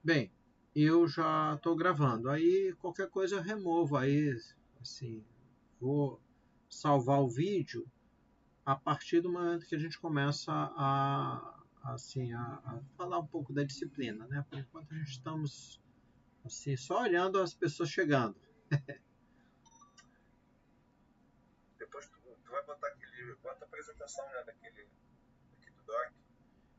Bem, eu já estou gravando. Aí qualquer coisa eu removo. Aí, assim, vou salvar o vídeo a partir do momento que a gente começa a falar um pouco da disciplina, né? Por enquanto a gente estamos assim só olhando as pessoas chegando. Depois tu vai botar aquele. Bota a apresentação, né? Daqui do doc.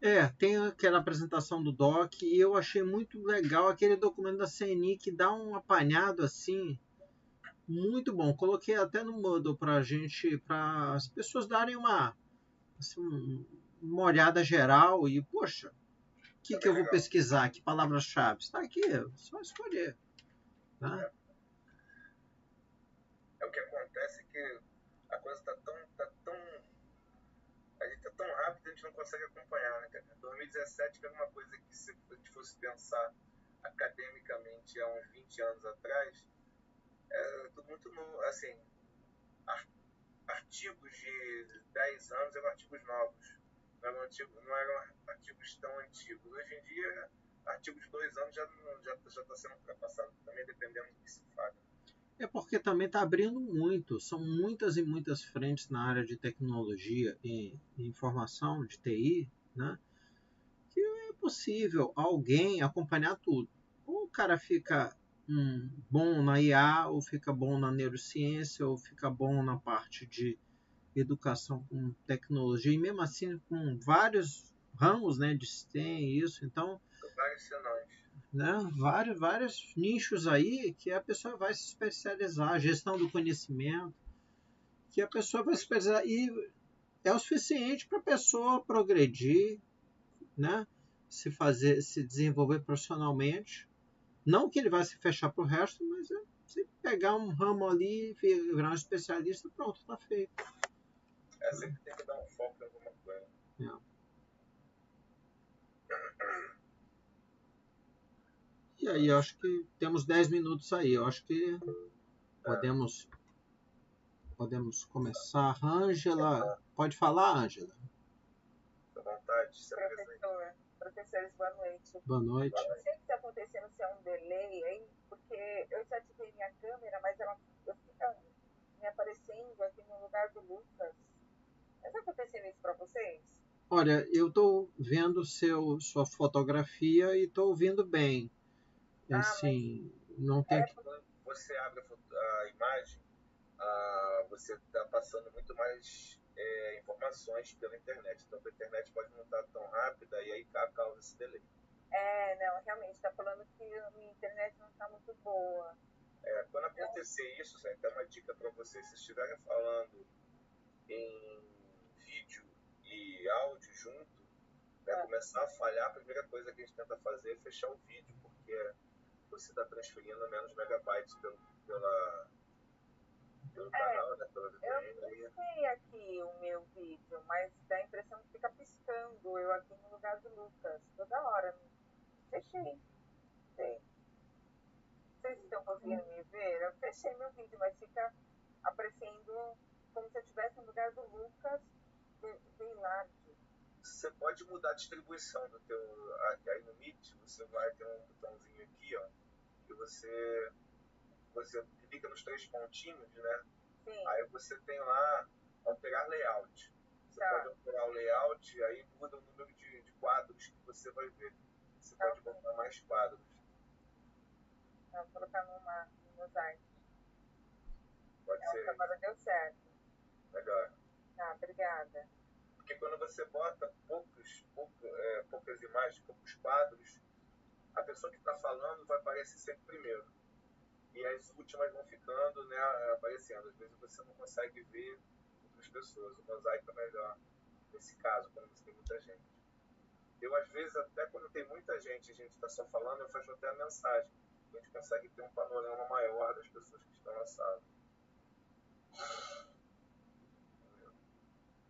É, tem aquela apresentação do doc e eu achei muito legal aquele documento da CNI que dá um apanhado assim muito bom. Coloquei até no Moodle para gente, para as pessoas darem assim, uma olhada geral e, poxa, o que, É que eu bem vou legal. pesquisar? Que palavras-chave? Está aqui, é só escolher. Tá? É, é o que acontece que a coisa tá tão. A gente tá tão rápido que a gente não consegue acompanhar, né, cara? 2017, que era uma coisa que se a gente fosse pensar academicamente há uns 20 anos atrás, é tudo muito novo. Assim, artigos de 10 anos eram artigos novos. Não eram artigos tão antigos. Hoje em dia, artigos de 2 anos já está sendo ultrapassado, também dependendo do que se fala. É porque também está abrindo muito. São muitas e muitas frentes na área de tecnologia e informação, de TI, né? Que é possível alguém acompanhar tudo. Ou o cara fica bom na IA, ou fica bom na neurociência, ou fica bom na parte de educação com tecnologia, e mesmo assim com vários ramos, né, de STEM e isso, então, Vários sinais. né, vários nichos aí que a pessoa vai se especializar, gestão do conhecimento, que a pessoa vai se especializar e é o suficiente para a pessoa progredir, né, se desenvolver profissionalmente. Não que ele vai se fechar para o resto, mas se pegar um ramo ali, virar um especialista, pronto, está feito. Sempre tem que dar um foco em alguma coisa. É. E aí, eu acho que temos 10 minutos aí. Eu acho que É, podemos, podemos começar. Ângela, pode falar, Ângela? à vontade, se apresente. Professores, boa noite. Boa Eu noite. não sei o que está acontecendo, se é um delay aí, porque eu já ativei minha câmera, mas eu fica me aparecendo aqui no lugar do Lucas. Está acontecendo isso para vocês? Olha, eu estou vendo sua fotografia e estou ouvindo bem. Ah, mas Assim, não tem é que. Quando você abre a imagem, você está passando muito mais informações pela internet. Então, a internet pode não estar tão rápida e aí causa esse delay. não, realmente, está falando que a minha internet não está muito boa. Quando acontecer isso, até uma dica para vocês, se estiverem falando em vídeo e áudio junto, Ah, começar a falhar, a primeira coisa que a gente tenta fazer é fechar o vídeo, porque você está transferindo menos megabytes pelo é, canal, né, pela eu VPN. E fechei aqui o meu vídeo, mas dá a impressão que fica piscando eu aqui no lugar do Lucas, toda hora. Fechei. Sei. Vocês estão conseguindo me ver? Eu fechei meu vídeo, mas fica aparecendo como se eu estivesse no lugar do Lucas Veilard. você pode mudar a distribuição do teu. Aí no Meet, você vai ter um botãozinho aqui, ó, que você clica nos 3 pontinhos, né? Sim, Aí você tem lá alterar layout. Você pode tá. alterar o layout, aí muda o número de quadros que você vai ver. Você Tá, pode ok. botar mais quadros. Vou colocar no mosaico. Pode Acho que ser agora deu certo. melhor. Tá, obrigada. Porque quando você bota poucas imagens, poucos quadros, a pessoa que está falando vai aparecer sempre primeiro. E as últimas vão ficando, né, aparecendo. Às vezes você não consegue ver outras pessoas. O mosaico é melhor nesse caso, quando você tem muita gente. Eu, às vezes, até quando tem muita gente e a gente está só falando, eu fecho até a mensagem. A gente consegue ter um panorama maior das pessoas que estão na sala.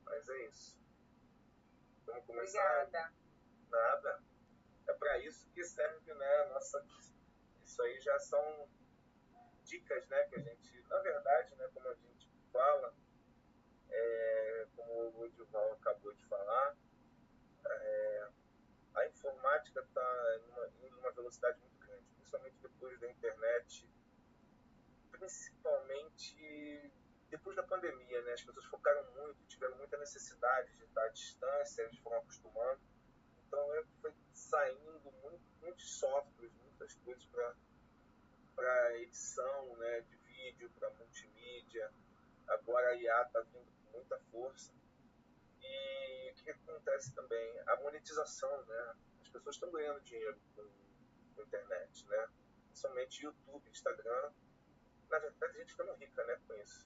Mas é isso. Vamos começar? Obrigada. Nada. É para isso que serve, né? Isso aí já são dicas, né? Que a gente, na verdade, né? Como a gente fala, como o Edival acabou de falar, a informática está indo numa velocidade muito grande, principalmente depois da internet, principalmente depois da pandemia, né? As pessoas focaram muito, tiveram muita necessidade de estar à distância, eles foram acostumando, então foi saindo muitos softwares, muitas coisas para edição, né, de vídeo, para multimídia. Agora a IA está vindo com muita força. E o que acontece também? A monetização, né? As pessoas estão ganhando dinheiro com internet, né? Principalmente YouTube, Instagram. Na verdade, a gente ficando rica, né, com isso.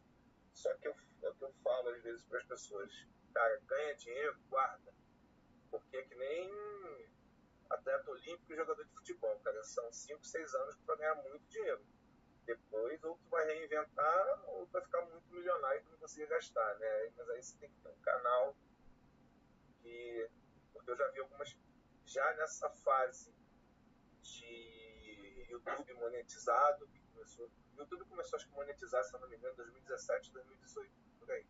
Só que é o que eu falo às vezes para as pessoas. Cara, ganha dinheiro, guarda. Porque é que nem atleta olímpico e jogador de futebol, cara. São 5, 6 anos para ganhar muito dinheiro. Depois, ou tu vai reinventar, ou tu vai ficar muito milionário e tu não conseguir gastar, né? Mas aí você tem que ter um canal porque eu já vi algumas, já nessa fase de YouTube monetizado, que começou, o YouTube começou acho que a monetizar, se eu não me engano, em 2017, 2018, por aí,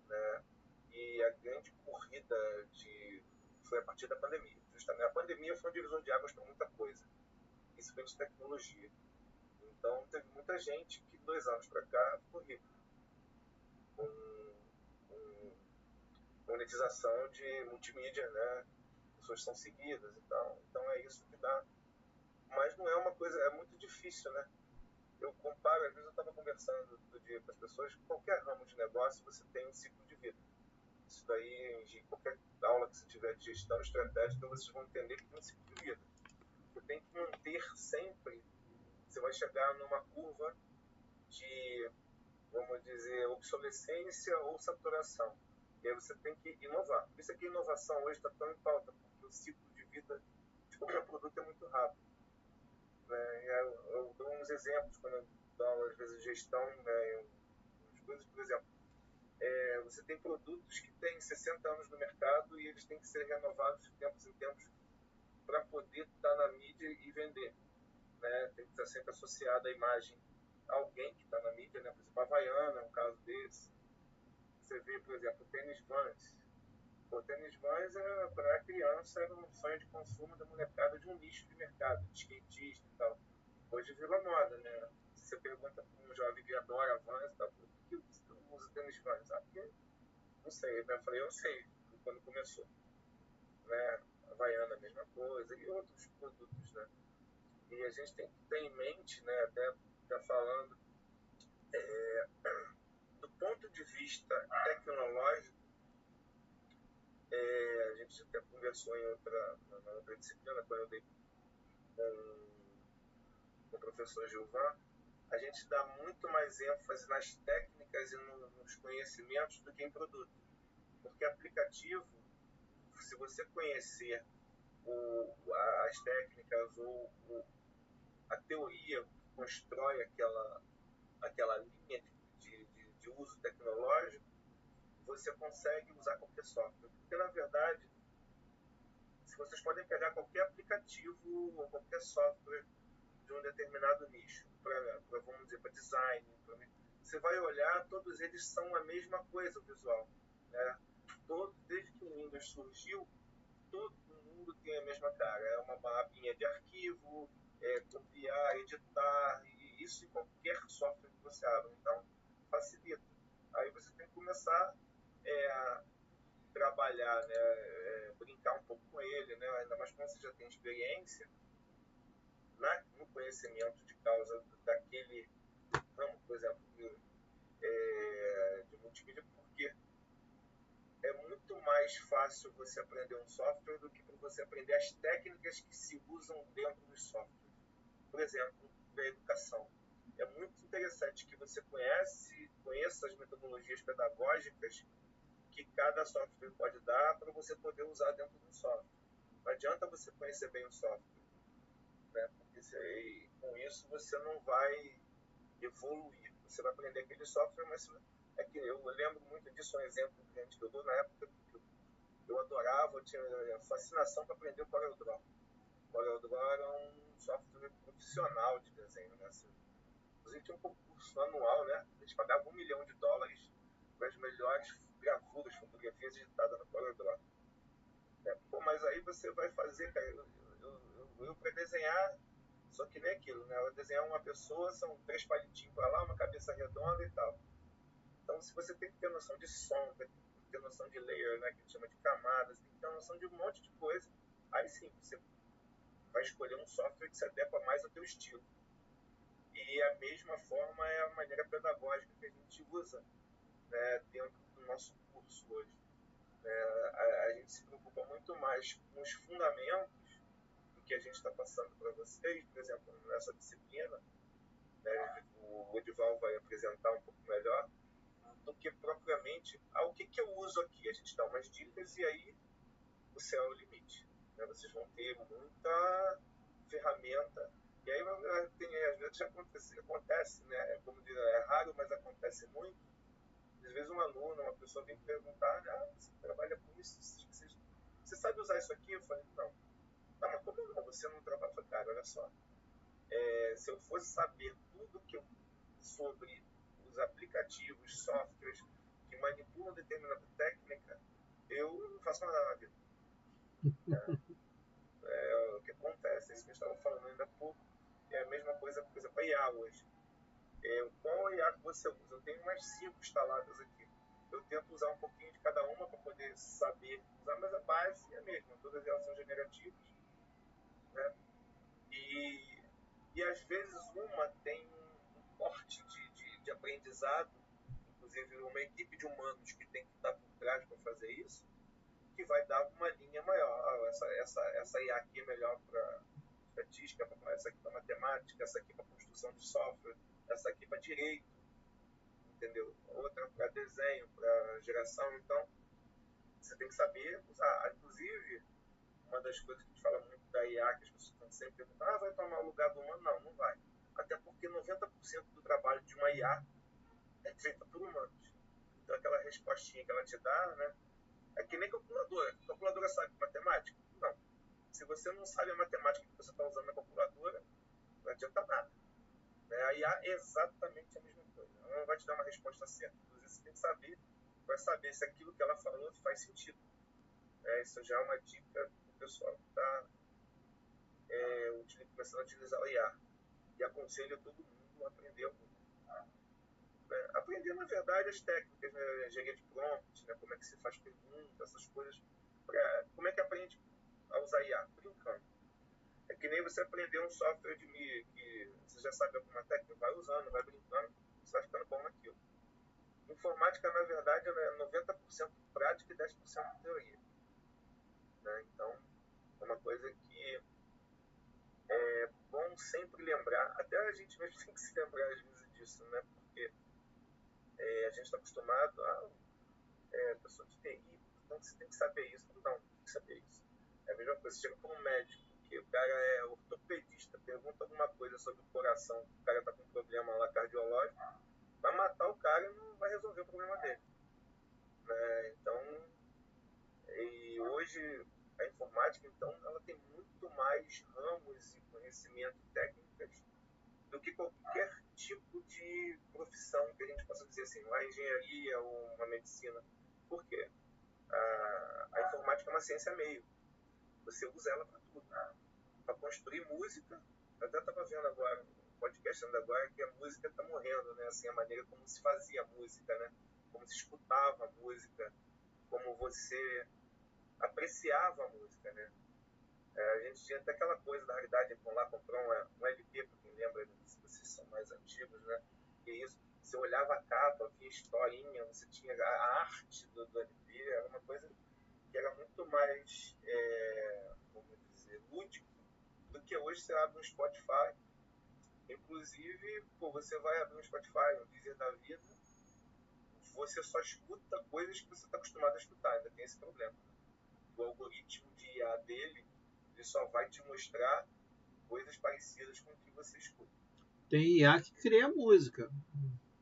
né? E a grande corrida foi a partir da pandemia. Justamente a pandemia foi um divisor de águas para muita coisa, principalmente tecnologia. Então teve muita gente que 2 anos para cá ficou rico com monetização de multimídia, né? Pessoas são seguidas e tal. Então é isso que dá. Mas não é uma coisa, é muito difícil, né? Eu comparo, às vezes eu estava conversando do dia com as pessoas, qualquer ramo de negócio você tem um ciclo de vida. Isso daí, em qualquer aula que você tiver de gestão estratégica, vocês vão entender que tem um ciclo de vida. Você tem que manter sempre, você vai chegar numa curva de, vamos dizer, obsolescência ou saturação. E aí você tem que inovar. Por isso é que a inovação hoje está tão em pauta, porque o ciclo de vida de qualquer produto é muito rápido. Né? Eu dou uns exemplos quando eu dou, às vezes, gestão, né? Umas coisas, por exemplo, você tem produtos que têm 60 anos no mercado e eles têm que ser renovados de tempos em tempos para poder estar na mídia e vender. Né? Tem que estar sempre associado à imagem a alguém que está na mídia, né? Por exemplo, a Havaiana é um caso desse. Você vê, por exemplo, o tênis Vans. O tênis Vans, para a criança, era um sonho de consumo da molecada de um nicho de mercado, de skatista e tal. Hoje virou moda, né? Você pergunta para um jovem que adora Vans, tá, por que você usa tênis Vans? Ah, porque não sei. Eu falei, eu sei, quando começou. Né? A Havaiana, a mesma coisa, e outros produtos, né? E a gente tem que ter em mente, né, até tá falando, do ponto de vista tecnológico, a gente até conversou na outra disciplina, quando eu dei com o professor Gilvan, a gente dá muito mais ênfase nas técnicas e nos conhecimentos do que em produto. Porque aplicativo, se você conhecer as técnicas ou a teoria que constrói aquela linha de uso tecnológico, você consegue usar qualquer software. Porque, na verdade, se vocês podem pegar qualquer aplicativo ou qualquer software de um determinado nicho, vamos dizer, para design, você vai olhar, todos eles são a mesma coisa, o visual. Né? Desde que o Windows surgiu, todo mundo tem a mesma cara. É uma abinha de arquivo, copiar, editar, e isso em qualquer software que você abra. Então, facilita. Aí você tem que começar a trabalhar, né, brincar um pouco com ele, né, ainda mais quando você já tem experiência no conhecimento de causa daquele ramo, por exemplo, de multimídia, porque é muito mais fácil você aprender um software do que você aprender as técnicas que se usam dentro dos softwares. Por exemplo, da educação. É muito interessante que você conheça as metodologias pedagógicas que cada software pode dar para você poder usar dentro do software. Não adianta você conhecer bem o software, né? Porque com isso você não vai evoluir. Você vai aprender aquele software, mas é que eu lembro muito disso, um exemplo que eu dou na época que eu adorava, eu tinha fascinação para aprender o CorelDRAW. O CorelDRAW era um software profissional de desenho, né? Inclusive tinha um concurso anual, né? A gente pagava $1 milhão para as melhores gravuras, fotografias editadas no CorelDRAW. Pô, mas aí você vai fazer, cara, eu para desenhar, só que nem aquilo, né? Eu desenhar uma pessoa, são 3 palitinhos para lá, uma cabeça redonda e tal. Então, se você tem que ter noção de sombra, tem que ter noção de layer, né, que a gente chama de camadas, tem que ter noção de um monte de coisa, aí sim, você vai escolher um software que se adequa mais ao teu estilo. E a mesma forma é a maneira pedagógica que a gente usa, né, dentro do nosso curso hoje. A gente se preocupa muito mais com os fundamentos do que a gente está passando para vocês, por exemplo, nessa disciplina, né, o Edival vai apresentar um pouco melhor, do que propriamente o que eu uso aqui. A gente dá umas dicas e aí o céu é o limite. Né? Vocês vão ter muita ferramenta. E aí às vezes acontece, né? Como diz, é raro, mas acontece muito. Às vezes um aluno, uma pessoa vem perguntar, você trabalha com isso? Você sabe usar isso aqui? Eu falei, não. Tá, mas como não? Você não trabalha? Eu falei, cara, olha só. Se eu fosse saber tudo que eu sobre os aplicativos, softwares que manipulam determinada técnica, eu não faço nada na vida. O que acontece, isso que a gente estava falando ainda há pouco, é a mesma coisa, por exemplo, a IA hoje. Qual IA que você usa? Eu tenho mais 5 instaladas aqui. Eu tento usar um pouquinho de cada uma para poder saber usar, mas a base é a mesma. Todas elas são generativas. Né? E às vezes uma tem um porte de aprendizado, inclusive uma equipe de humanos que tem que estar por trás para fazer isso, que vai dar uma linha maior. Essa IA aqui é melhor para estatística, essa aqui para matemática, essa aqui para construção de software, essa aqui para direito, entendeu? Outra para desenho, para geração. Então, você tem que saber usar. Inclusive, uma das coisas que a gente fala muito da IA, que as pessoas estão sempre perguntando, vai tomar o lugar do humano? Não, não vai. Até porque 90% do trabalho de uma IA é feita por humanos. Então, aquela respostinha que ela te dá, né? É que nem calculadora. Calculadora sabe matemática? Não. Se você não sabe a matemática que você está usando na calculadora, não adianta nada. A IA é exatamente a mesma coisa. Ela não vai te dar uma resposta certa. Inclusive, você tem que saber, vai saber se aquilo que ela falou faz sentido. Isso já é uma dica do pessoal que está começando a utilizar o IA. E aconselho todo mundo a aprender algum. Aprender, na verdade, as técnicas, né? Engenharia de prompt, né? Como é que se faz pergunta, essas coisas. Como é que aprende a usar IA? Brincando. É que nem você aprender um software de mídia, que você já sabe alguma técnica, vai usando, vai brincando, você vai ficando bom naquilo. Informática, na verdade, é 90% prática e 10% teoria. Né? Então, é uma coisa que é bom sempre lembrar, até a gente mesmo tem que se lembrar às vezes disso, né? Porque a gente está acostumado a pessoa de TI, então você tem que saber isso. Não, tem que saber isso. É a mesma coisa, você chega para um médico, que o cara é ortopedista, pergunta alguma coisa sobre o coração, o cara está com um problema lá cardiológico, vai matar o cara e não vai resolver o problema dele. Então, e hoje a informática, então, ela tem muito mais ramos e conhecimento técnicas do que qualquer tipo de profissão que a gente possa dizer assim, uma engenharia ou uma medicina. Por quê? A informática é uma ciência meio. Você usa ela para tudo. Para construir música. Eu até estava vendo agora, um podcast agora, que a música está morrendo, né? Assim, a maneira como se fazia música, né? Como se escutava a música, como você apreciava a música, né? A gente tinha até aquela coisa da realidade, vão lá comprar um LP, para quem lembra, se vocês são mais antigos, né? E isso, você olhava a capa, via historinha, você tinha a arte do LP, era uma coisa que era muito mais, vamos dizer, lúdico do que hoje você abre um Spotify. Inclusive, você vai abrir um Spotify, um Deezer da vida, você só escuta coisas que você está acostumado a escutar, ainda tem esse problema. O algoritmo de IA dele, ele só vai te mostrar coisas parecidas com o que você escuta. Tem IA que cria música.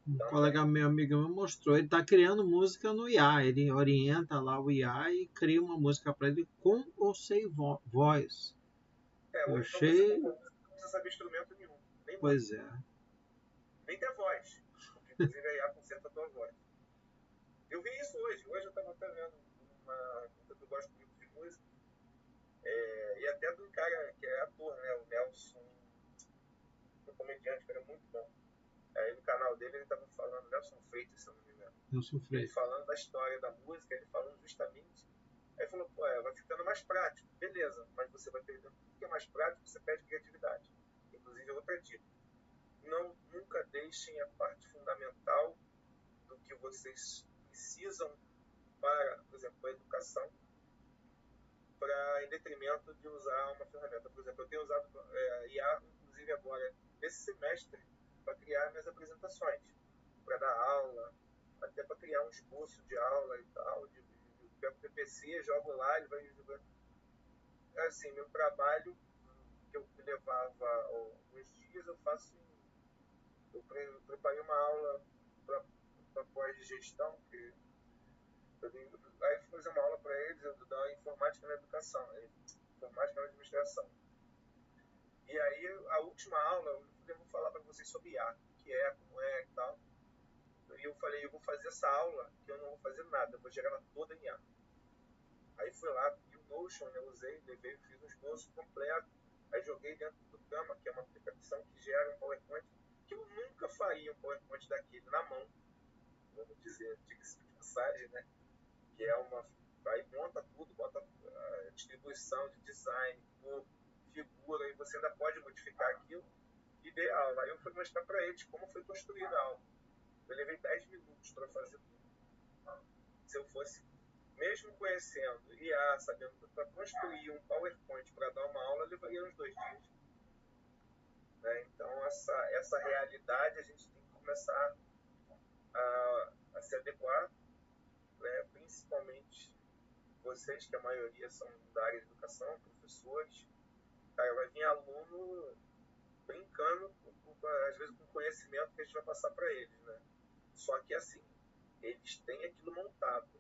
Um colega meu, amigo meu, mostrou. Ele está criando música no IA. Ele orienta lá o IA e cria uma música para ele com ou sem voz. Eu Hoje achei... não precisa saber instrumento nenhum. Nem pois música. é. Nem ter voz. Porque, inclusive, a IA conserta a tua voz. Eu vi isso hoje. Hoje eu estava até vendo eu gosto muito de música. E até do cara que é ator, né? O Nelson, o comediante, que era muito bom. Aí no canal dele ele estava falando, Nelson Freitas, se eu não me engano. Nelson Ele Freitas. falando da história da música, ele falando justamente. Aí falou, pô, vai ficando mais prático, beleza, mas você vai perdendo tudo que é mais prático, você perde criatividade. Inclusive, outra dica. Nunca deixem a parte fundamental do que vocês precisam para, por exemplo, a educação, em detrimento de usar uma ferramenta. Por exemplo, eu tenho usado IA, inclusive agora, esse semestre, para criar minhas apresentações, para dar aula, até para criar um esboço de aula e tal, pego o PPC, jogo lá, ele vai jogando. Assim, meu trabalho, que eu levava alguns dias, eu faço. Eu preparei uma aula para pós-gestão, que aí fui fazer uma aula para eles da informática na educação, informática na administração. E aí, a última aula, eu vou falar para vocês sobre IA, o que é, como é e tal. E eu falei, eu vou fazer essa aula, que eu não vou fazer nada, eu vou gerar ela toda em IA. Aí fui lá, vi o Notion, eu usei, levei, fiz um esboço completo, aí joguei dentro do Gama, que é uma aplicação que gera um PowerPoint, que eu nunca faria um PowerPoint daquele na mão, vamos dizer, diga-se de passagem, né? Que é uma. Aí monta tudo, bota a distribuição de design, cor, figura, e você ainda pode modificar aquilo e dê aula. Aí eu fui mostrar para eles como foi construída a aula. Eu levei 10 minutos para fazer tudo. Se eu fosse, mesmo conhecendo IA, sabendo para construir um PowerPoint para dar uma aula, levaria uns 2 dias. Né? Então, essa realidade a gente tem que começar a se adequar, né? Principalmente vocês, que a maioria são da área de educação, professores. Cara, vai vir aluno brincando, às vezes com conhecimento que a gente vai passar para eles, né? Só que assim, eles têm aquilo montado,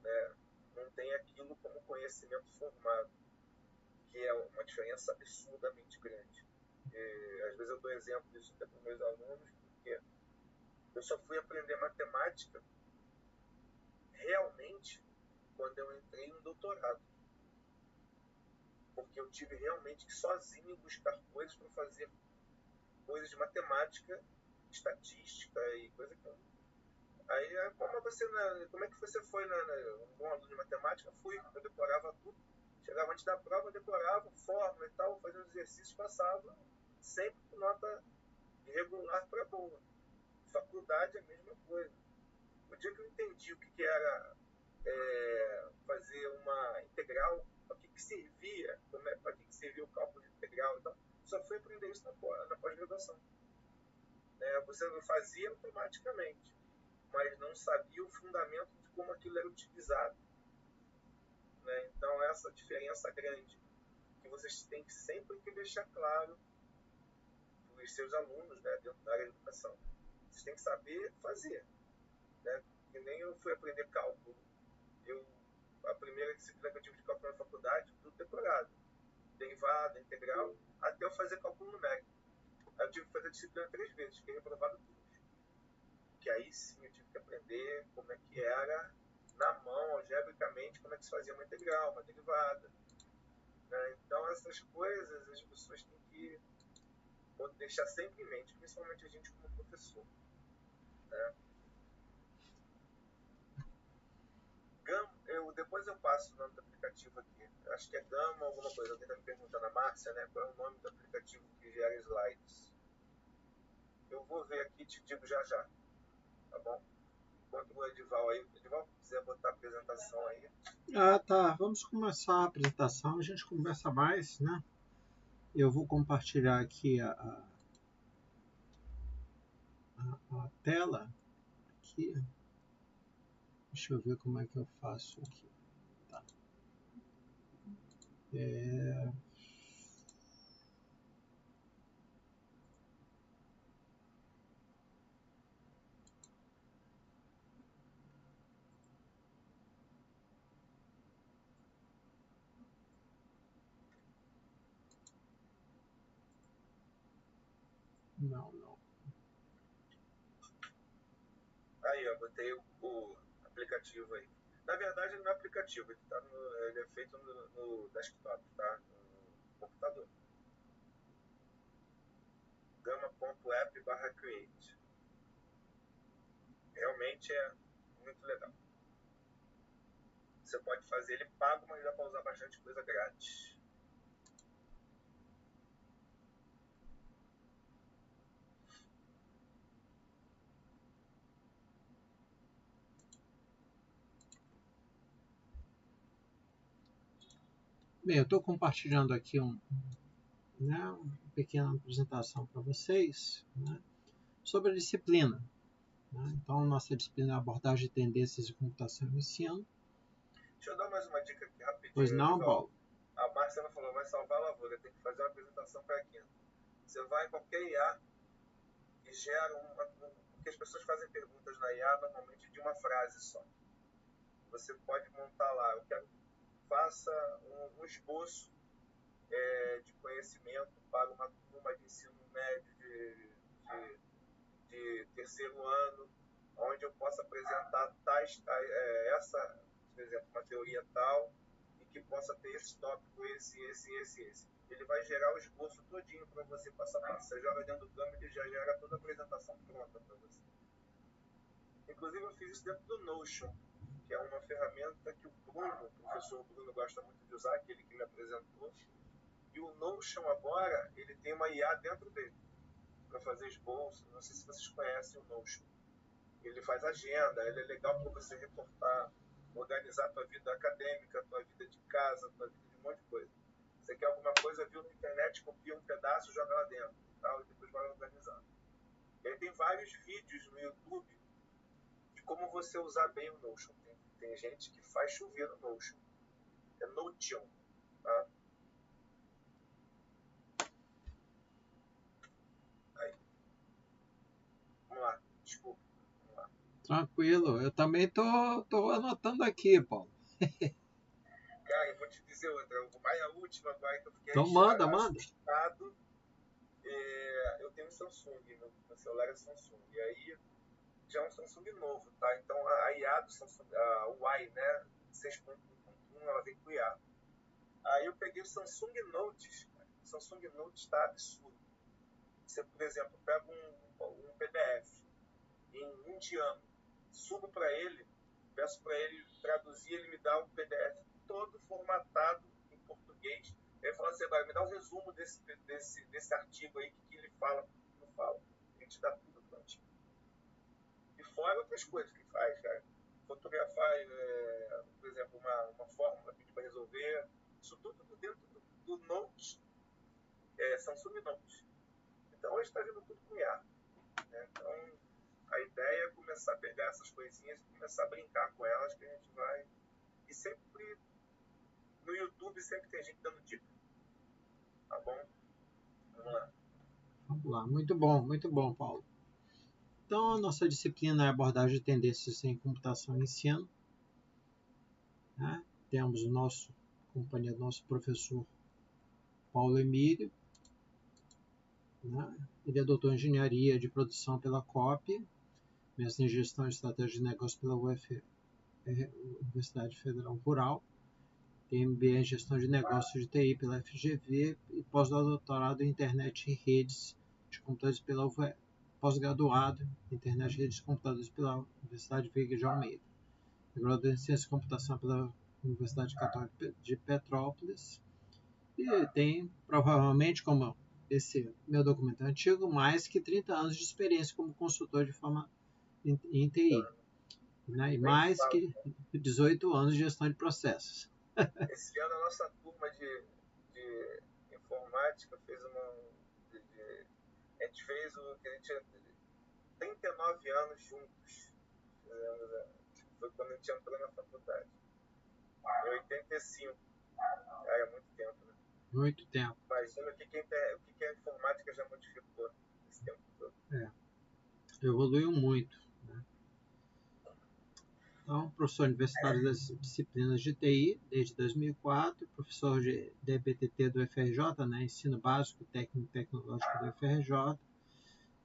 né? Não tem aquilo como conhecimento formado, que é uma diferença absurdamente grande. Às vezes eu dou exemplo disso até para os meus alunos, porque eu só fui aprender matemática realmente quando eu entrei no doutorado. Porque eu tive realmente que sozinho buscar coisas para fazer coisas de matemática, estatística e coisa que eu... Aí, como é que você foi um bom aluno de matemática? Fui, eu decorava tudo. Chegava antes da prova, eu decorava fórmula e tal, fazia os exercícios, passava sempre com nota irregular para boa. Faculdade é a mesma coisa. O dia que eu entendi o que era fazer uma integral, para que servia, para que servia o cálculo de integral e tal, só fui aprender isso na pós-graduação. Você fazia automaticamente, mas não sabia o fundamento de como aquilo era utilizado. Né? Então, essa diferença grande que vocês têm sempre que deixar claro para os seus alunos, né, dentro da área de educação. Vocês têm que saber fazer. Né? Que nem eu fui aprender cálculo. A primeira disciplina que eu tive de cálculo na faculdade, tudo decorado. Derivada, integral, até eu fazer cálculo numérico. Aí eu tive que fazer a disciplina 3 vezes, fiquei reprovado tudo. Que aí sim eu tive que aprender como é que era, na mão, algebricamente, como é que se fazia uma integral, uma derivada. Né? Então, essas coisas as pessoas têm que deixar sempre em mente, principalmente a gente como professor. Né? Depois eu passo o nome do aplicativo aqui. Acho que é Gama alguma coisa. Alguém está me perguntando, a Márcia, né? Qual é o nome do aplicativo que gera slides? Eu vou ver aqui e te digo já já. Tá bom? Enquanto o Edival aí, Edival, quiser botar a apresentação aí. Tá. Vamos começar a apresentação. A gente conversa mais, né? Eu vou compartilhar aqui a tela. Aqui. Deixa eu ver como é que eu faço aqui. Tá. Não. Aí, ó, botei o aplicativo aí. Na verdade, ele não é aplicativo, ele é feito no desktop, tá? No computador. Gama.app/create. Realmente é muito legal. Você pode fazer ele pago, mas dá para usar bastante coisa grátis. Bem, eu estou compartilhando aqui uma pequena apresentação para vocês, né, sobre a disciplina. Né? Então, nossa disciplina é abordagem de tendências de computação e ensino. Deixa eu dar mais uma dica aqui rapidinho. Pois não, Paulo? A Márcia falou, vai salvar a lavoura, tem que fazer uma apresentação para a quinta. Você vai em qualquer IA e gera porque as pessoas fazem perguntas na IA normalmente de uma frase só. Você pode montar lá, eu quero que faça um esboço de conhecimento para uma turma de ensino médio de terceiro ano, onde eu possa apresentar por exemplo, uma teoria tal, e que possa ter esse tópico, esse. Ele vai gerar o esboço todinho para você passo a passo. Você joga dentro do Gama e ele já gera toda a apresentação pronta para você. Inclusive, eu fiz isso dentro do Notion, que é uma ferramenta que o professor Bruno, gosta muito de usar, aquele que me apresentou. E o Notion agora, ele tem uma IA dentro dele, para fazer esboço. Não sei se vocês conhecem o Notion. Ele faz agenda, ele é legal para você reportar, organizar a tua vida acadêmica, a tua vida de casa, a tua vida de um monte de coisa. Você quer alguma coisa, viu na internet, copia um pedaço, joga lá dentro, tal, e depois vai organizando. E aí tem vários vídeos no YouTube de como você usar bem o Notion. Tem gente que faz chover no Notion. É Notion, tá? Aí. Vamos lá, desculpa. Vamos lá. Tranquilo, eu também tô anotando aqui, Paulo. Cara, eu vou te dizer outra. A última agora que eu fiquei assustado. Eu tenho um Samsung, meu celular é Samsung. E aí já é um Samsung novo, tá? Então a IA do Samsung, a UI, né? 6.1.1, ela vem com IA. Aí eu peguei o Samsung Note. O Samsung Note está absurdo. Você, por exemplo, pega um PDF em indiano, subo para ele, peço para ele traduzir, ele me dá um PDF todo formatado em português. Ele fala assim, agora me dá um resumo desse artigo aí, que ele fala, não fala. Ele te dá tudo prontinho. E fora outras coisas que faz, cara. Fotografar, por exemplo, uma fórmula que para resolver. Isso tudo dentro do Note, Samsung Note. Então hoje está vindo tudo com IA. Né? Então a ideia é começar a pegar essas coisinhas e começar a brincar com elas, que a gente vai. E sempre no YouTube sempre tem gente dando dica. Tá bom? Vamos lá. Vamos lá, muito bom, Paulo. Então, a nossa disciplina é abordagem de tendências em computação e ensino. Né? Temos companhia do nosso professor Paulo Emílio. Né? Ele é doutor em engenharia de produção pela COP, mestre em gestão e estratégia de negócio pela Universidade Federal Rural. Tem MBA em gestão de negócios de TI pela FGV e pós-doutorado em internet e redes de computadores pela UFRJ. Pós-graduado em internet e redes de computadores pela Universidade Veiga de Almeida. Graduado em ciência de computação pela Universidade Católica de Petrópolis. E tem, provavelmente, como esse meu documento é antigo, mais que 30 anos de experiência como consultor de forma em TI. Né? E mais que 18 anos de gestão de processos. Esse ano a nossa turma de informática fez a gente fez o que a gente tinha 39 anos juntos. Foi quando a gente entrou na faculdade. Em 85. É muito tempo, né? Muito tempo. Imagina o que a informática já modificou esse tempo todo. Evoluiu muito. Né? Então, professor universitário das disciplinas de TI desde 2004, professor de DBTT do FRJ, né? Ensino básico, técnico e tecnológico do FRJ.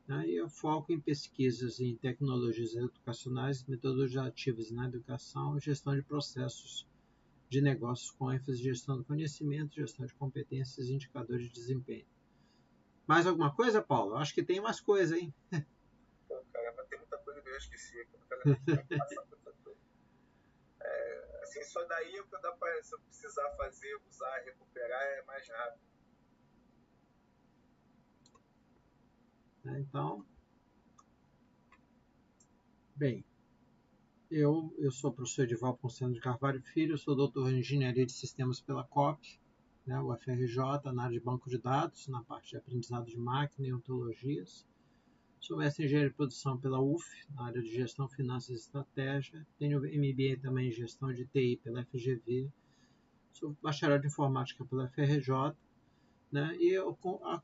né? E eu foco em pesquisas em tecnologias educacionais, metodologias ativas na educação, gestão de processos de negócios com ênfase em gestão do conhecimento, gestão de competências e indicadores de desempenho. Mais alguma coisa, Paulo? Acho que tem mais coisa, hein? Pô, caramba, tem muita coisa que eu já esqueci. Assim, só daí o que dá para, se eu precisar fazer, usar, recuperar, é mais rápido. Então, bem, eu sou o professor Edival Ponciano de Carvalho Filho, sou doutor em Engenharia de Sistemas pela COP, né, UFRJ, na área de banco de dados, na parte de aprendizado de máquina e ontologias. Sou mestre em Engenharia de Produção pela UF, na área de Gestão, Finanças e Estratégia. Tenho MBA também em Gestão de TI pela FGV. Sou bacharel de Informática pela FRJ. Né? E eu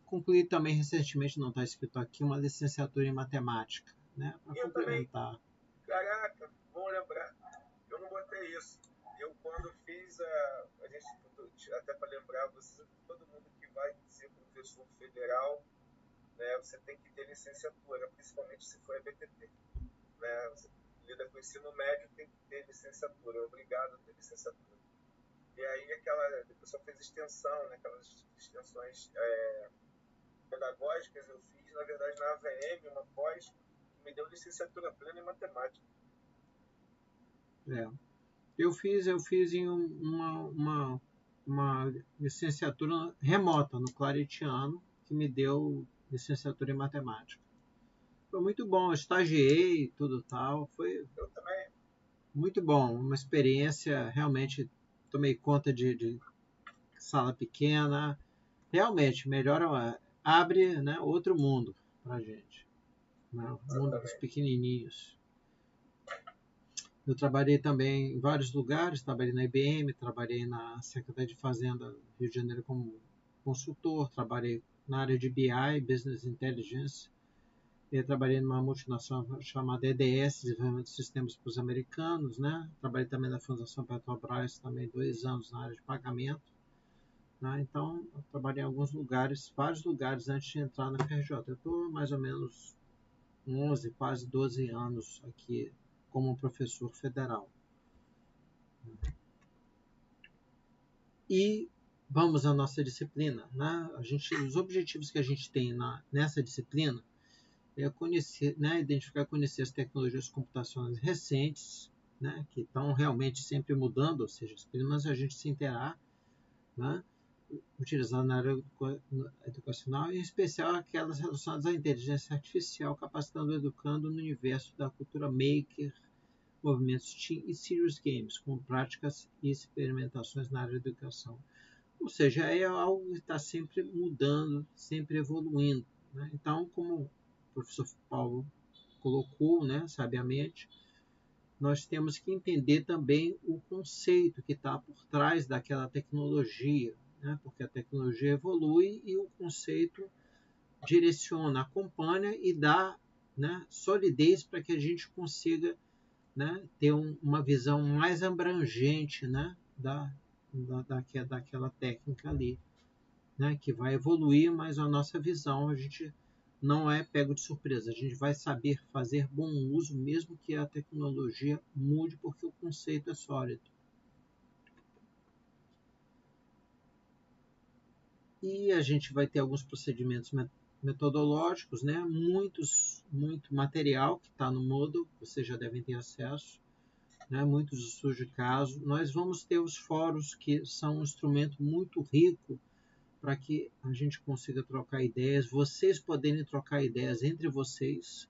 concluí também recentemente, não está escrito aqui, uma licenciatura em Matemática. Né? Para complementar. Também, caraca, bom lembrar. Eu não botei isso. Eu, quando fiz a gente, até para lembrar vocês, todo mundo que vai ser professor federal, né, você tem que ter licenciatura, principalmente se for EBTT. Né? Você lida com o ensino médio, tem que ter licenciatura, é obrigado a ter licenciatura. E aí a pessoa fez extensão, né, aquelas extensões pedagógicas, eu fiz, na verdade, na AVM, uma pós, que me deu licenciatura plena em matemática. Eu fiz em uma licenciatura remota no Claretiano, que me deu licenciatura em matemática. Foi muito bom, eu estagiei, tudo tal, foi Eu também. muito bom, uma experiência, realmente tomei conta de sala pequena, realmente melhora, abre, né, outro mundo para a gente, né, o mundo dos pequenininhos. Eu trabalhei também em vários lugares, trabalhei na IBM, trabalhei na Secretaria de Fazenda do Rio de Janeiro como consultor, trabalhei na área de BI, Business Intelligence, eu trabalhei numa multinacional chamada EDS, Desenvolvimento de Sistemas para os Americanos, né? Trabalhei também na Fundação Petrobras, também 2 anos na área de pagamento. Né? Então, eu trabalhei em alguns lugares, vários lugares antes de entrar na FRJ. Eu estou mais ou menos 11, quase 12 anos aqui como professor federal. E vamos à nossa disciplina. Né? Os objetivos que a gente tem nessa disciplina é conhecer, né, identificar e conhecer as tecnologias computacionais recentes, né, que estão realmente sempre mudando, ou seja, pelo menos a gente se interar, né, utilizando na área educacional, em especial aquelas relacionadas à inteligência artificial, capacitando e educando no universo da cultura maker, movimentos Team e Serious Games, com práticas e experimentações na área da educação. Ou seja, é algo que está sempre mudando, sempre evoluindo. Né? Então, como o professor Paulo colocou, né, sabiamente, nós temos que entender também o conceito que está por trás daquela tecnologia, né? Porque a tecnologia evolui e o conceito direciona, acompanha e dá, né, solidez para que a gente consiga, né, ter uma visão mais abrangente, né, daquela técnica ali, né, que vai evoluir, mas a nossa visão a gente não é pego de surpresa, a gente vai saber fazer bom uso, mesmo que a tecnologia mude, porque o conceito é sólido. E a gente vai ter alguns procedimentos metodológicos, né? Muito material que está no Moodle, vocês já devem ter acesso, né? Muitos estudos de caso. Nós vamos ter os fóruns, que são um instrumento muito rico para que a gente consiga trocar ideias, vocês poderem trocar ideias entre vocês,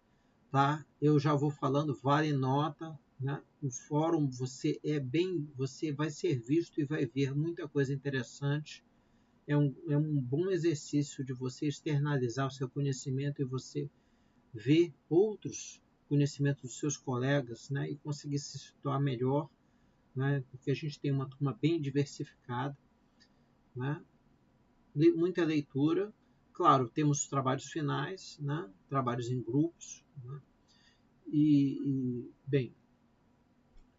tá? Eu já vou falando, vale nota, né? O fórum você vai ser visto e vai ver muita coisa interessante. É um bom exercício de você externalizar o seu conhecimento e você ver outros conhecimentos dos seus colegas, né? E conseguir se situar melhor, né? Porque a gente tem uma turma bem diversificada, né? Muita leitura, claro, temos trabalhos finais, né? Trabalhos em grupos, né? Bem,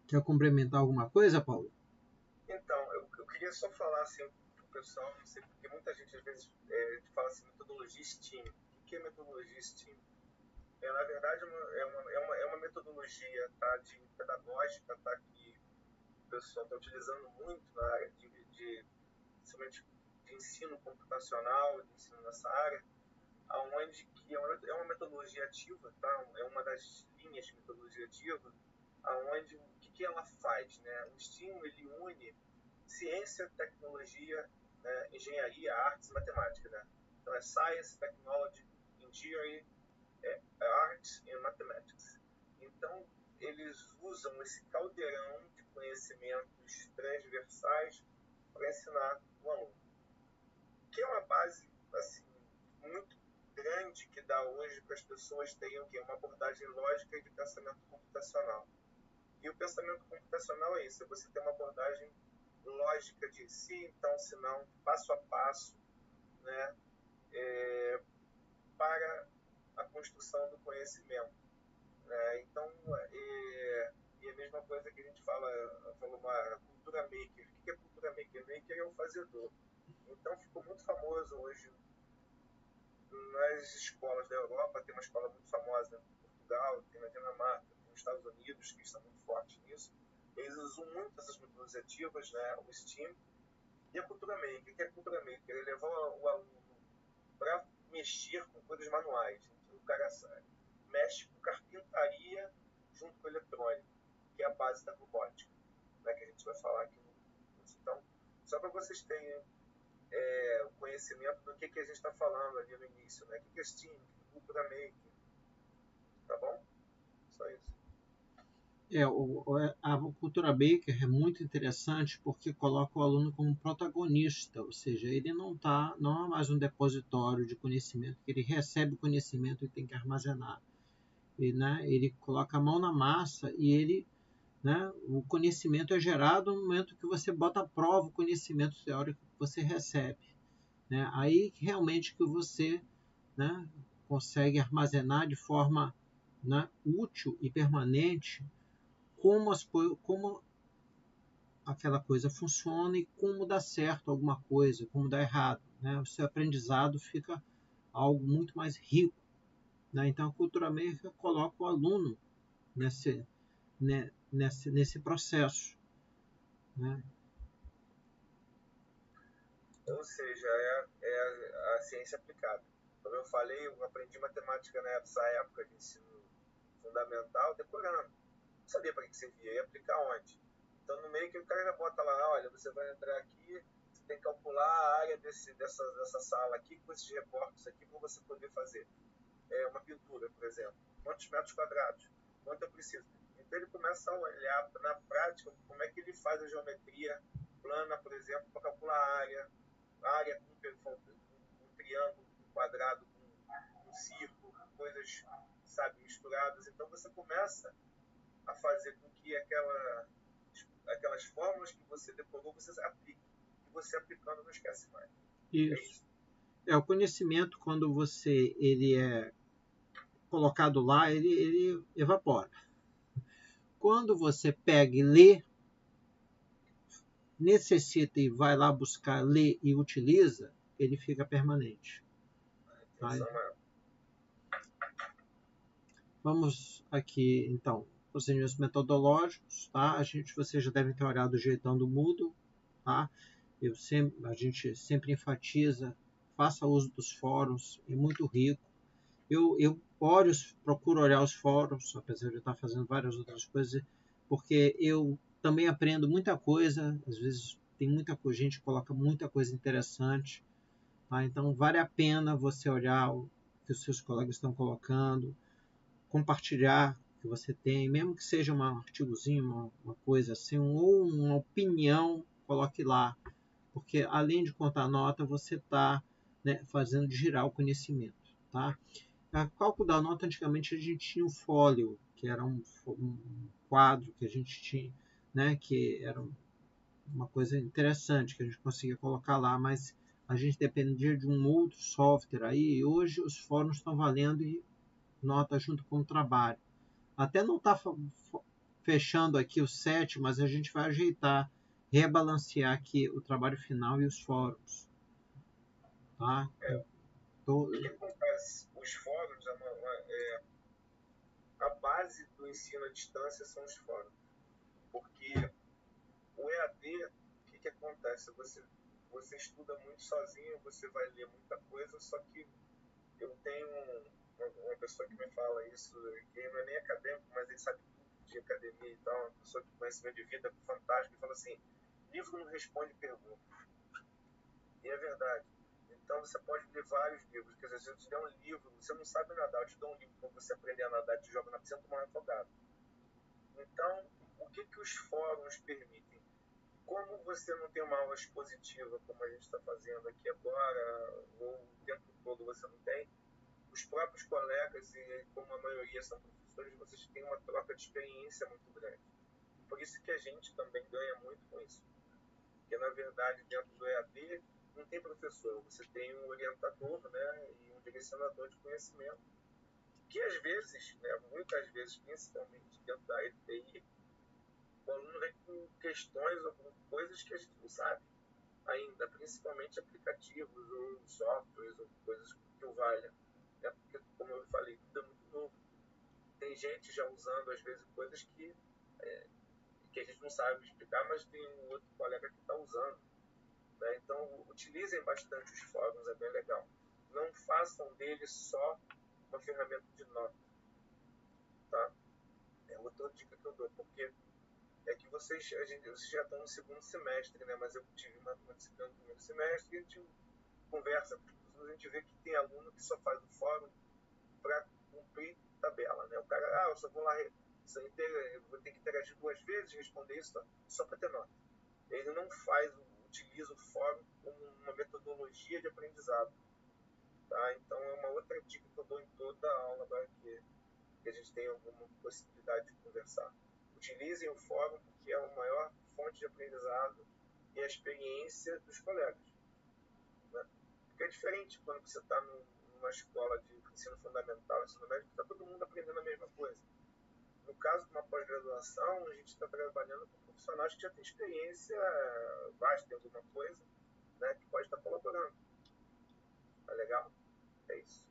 quer complementar alguma coisa, Paulo? Então, eu queria só falar assim para o pessoal, não sei, porque muita gente às vezes fala assim, metodologia STEAM. O que é metodologia STEAM? na verdade, é uma metodologia, tá, de pedagógica, tá, que o pessoal está utilizando muito na área principalmente de ensino computacional, de ensino nessa área, aonde que é uma metodologia ativa, tá? É uma das linhas de metodologia ativa, aonde o que ela faz, né? O STEAM, ele une ciência, tecnologia, né? Engenharia, artes e matemática, né? Então é Science, Technology, Engineering, Arts and Mathematics. Então eles usam esse caldeirão de conhecimentos transversais para ensinar o aluno, que é uma base assim muito grande que dá hoje para as pessoas terem o quê? Uma abordagem lógica e de pensamento computacional. E o pensamento computacional é isso, é você ter uma abordagem lógica de se, então, se não, passo a passo, né, para a construção do conhecimento. Né? Então, e a mesma coisa que a gente falou uma cultura maker. O que é cultura maker? Maker é o fazedor. Então, ficou muito famoso hoje nas escolas da Europa. Tem uma escola muito famosa em Portugal, tem na Dinamarca, tem nos Estados Unidos, que estão muito fortes nisso. Eles usam muito essas metodologias ativas, né, o STEAM, e a cultura maker. O que é a cultura maker? Ele levou o aluno para mexer com coisas manuais. Então, o cara mexe com carpintaria junto com eletrônica, que é a base da robótica, né, que a gente vai falar aqui. Então, só para vocês terem o conhecimento do que a gente está falando ali no início, né? O que é STEAM, cultura maker, tá bom? Só isso. A cultura Baker é muito interessante porque coloca o aluno como protagonista, ou seja, ele não é mais um depositório de conhecimento, ele recebe o conhecimento e tem que armazenar. E, né, ele coloca a mão na massa e ele, né, o conhecimento é gerado no momento que você bota à prova o conhecimento teórico que você recebe. Né? Aí realmente que você, né, consegue armazenar de forma, né, útil e permanente como aquela coisa funciona e como dá certo alguma coisa, como dá errado. Né? O seu aprendizado fica algo muito mais rico. Né? Então, a cultura maker coloca o aluno nesse processo. Né? Ou seja, a ciência aplicada. Como eu falei, eu aprendi matemática nessa época de ensino fundamental, decorando. Não sabia para que servia, ia aplicar onde. Então, no meio que o cara já bota lá, olha, você vai entrar aqui, você tem que calcular a área dessa sala aqui, com esses recortes aqui, para você poder fazer uma pintura, por exemplo. Quantos metros quadrados? Quanto eu preciso? Então, ele começa a olhar na prática como é que ele faz a geometria plana, por exemplo, para calcular a área com um triângulo, um quadrado, um círculo, coisas, sabe, misturadas. Então, você começa a fazer com que aquelas fórmulas que você decorou, você aplique. E você aplicando não esquece mais. Isso. O conhecimento, quando ele é colocado lá, ele evapora. Quando você pega e lê, necessita e vai lá buscar, lê e utiliza, ele fica permanente. Tá? Vamos aqui, então, procedimentos metodológicos, tá? Vocês já devem ter olhado o jeitão do Moodle, tá? A gente sempre enfatiza, faça uso dos fóruns, é muito rico. Eu procuro olhar os fóruns, apesar de eu estar fazendo várias outras coisas, porque eu também aprendo muita coisa, às vezes tem muita gente que coloca muita coisa interessante, tá? Então vale a pena você olhar o que os seus colegas estão colocando, compartilhar o que você tem, mesmo que seja um artigozinho, uma coisa assim, ou uma opinião, coloque lá, porque além de contar nota, você está, né, fazendo girar o conhecimento, tá? A cálculo da nota, antigamente a gente tinha o fólio, que era um quadro que a gente tinha, né, que era uma coisa interessante que a gente conseguia colocar lá, mas a gente dependia de um outro software aí, e hoje os fóruns estão valendo e nota junto com o trabalho. Até não está fechando aqui o 7, mas a gente vai ajeitar, rebalancear aqui o trabalho final e os fóruns. Tá? O que acontece? Os fóruns a base do ensino à distância são os fóruns. Porque o EAD, o que acontece? Você estuda muito sozinho, você vai ler muita coisa, só que eu tenho uma pessoa que me fala isso, que não é nem acadêmico, mas ele sabe tudo de academia e tal, uma pessoa de conhecimento de vida fantástico, e fala assim, livro não responde perguntas. E é verdade. Então você pode ler vários livros, porque às vezes eu te der um livro, você não sabe nadar, eu te dou um livro para você aprender a nadar, te joga na piscina, tu morre afogado. Então, o que os fóruns permitem? Como você não tem uma aula expositiva, como a gente está fazendo aqui agora, ou o tempo todo você não tem, os próprios colegas, e como a maioria são professores, vocês têm uma troca de experiência muito grande. Por isso que a gente também ganha muito com isso. Porque, na verdade, dentro do EAD, não tem professor, você tem um orientador, né, e um direcionador de conhecimento, que às vezes, né, muitas vezes, principalmente dentro da área de TI, o aluno vem com questões ou com coisas que a gente não sabe ainda, principalmente aplicativos ou softwares ou coisas que o valha. Né? Porque, como eu falei, tudo é muito novo. Tem gente já usando, às vezes, coisas que a gente não sabe explicar, mas tem um outro colega que está usando. Né? Então, utilizem bastante os fóruns, é bem legal. Não façam dele só uma ferramenta de nota. Tá? É outra dica que eu dou, porque é que vocês já estão no segundo semestre, né? Mas eu tive uma disciplina no primeiro semestre e a gente conversa com as pessoas, a gente vê que tem aluno que só faz o fórum para cumprir tabela, né? O cara, eu só vou lá, eu vou ter que interagir 2 vezes, responder isso só para ter nota. Ele não utiliza o fórum como uma metodologia de aprendizado. Tá? Então é uma outra dica que eu dou em toda a aula agora que a gente tem alguma possibilidade de conversar. Utilizem o fórum porque é a maior fonte de aprendizado e a experiência dos colegas. Né? Porque é diferente quando você está numa escola de ensino fundamental, ensino médio, está todo mundo aprendendo a mesma coisa. No caso de uma pós-graduação, a gente está trabalhando com profissionais que já têm experiência vasta em alguma coisa, né, que pode estar colaborando. Tá legal? É isso.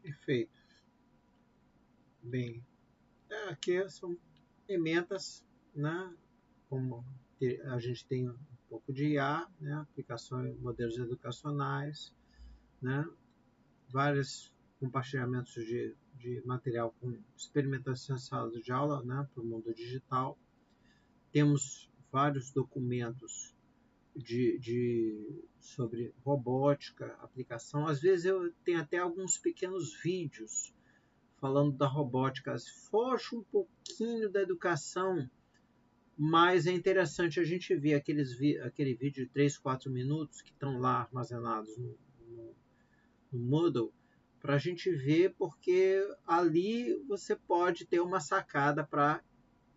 Perfeito. Bem, aqui são emendas, né? Como a gente tem um pouco de IA, né? Aplicações, modelos educacionais, né? Vários compartilhamentos de material com experimentação em sala de aula, né? Para o mundo digital. Temos vários documentos sobre robótica, aplicação. Às vezes eu tenho até alguns pequenos vídeos falando da robótica. Foge um pouquinho da educação, mas é interessante a gente ver aquele vídeo de 3, 4 minutos que estão lá armazenados no Moodle, para a gente ver, porque ali você pode ter uma sacada para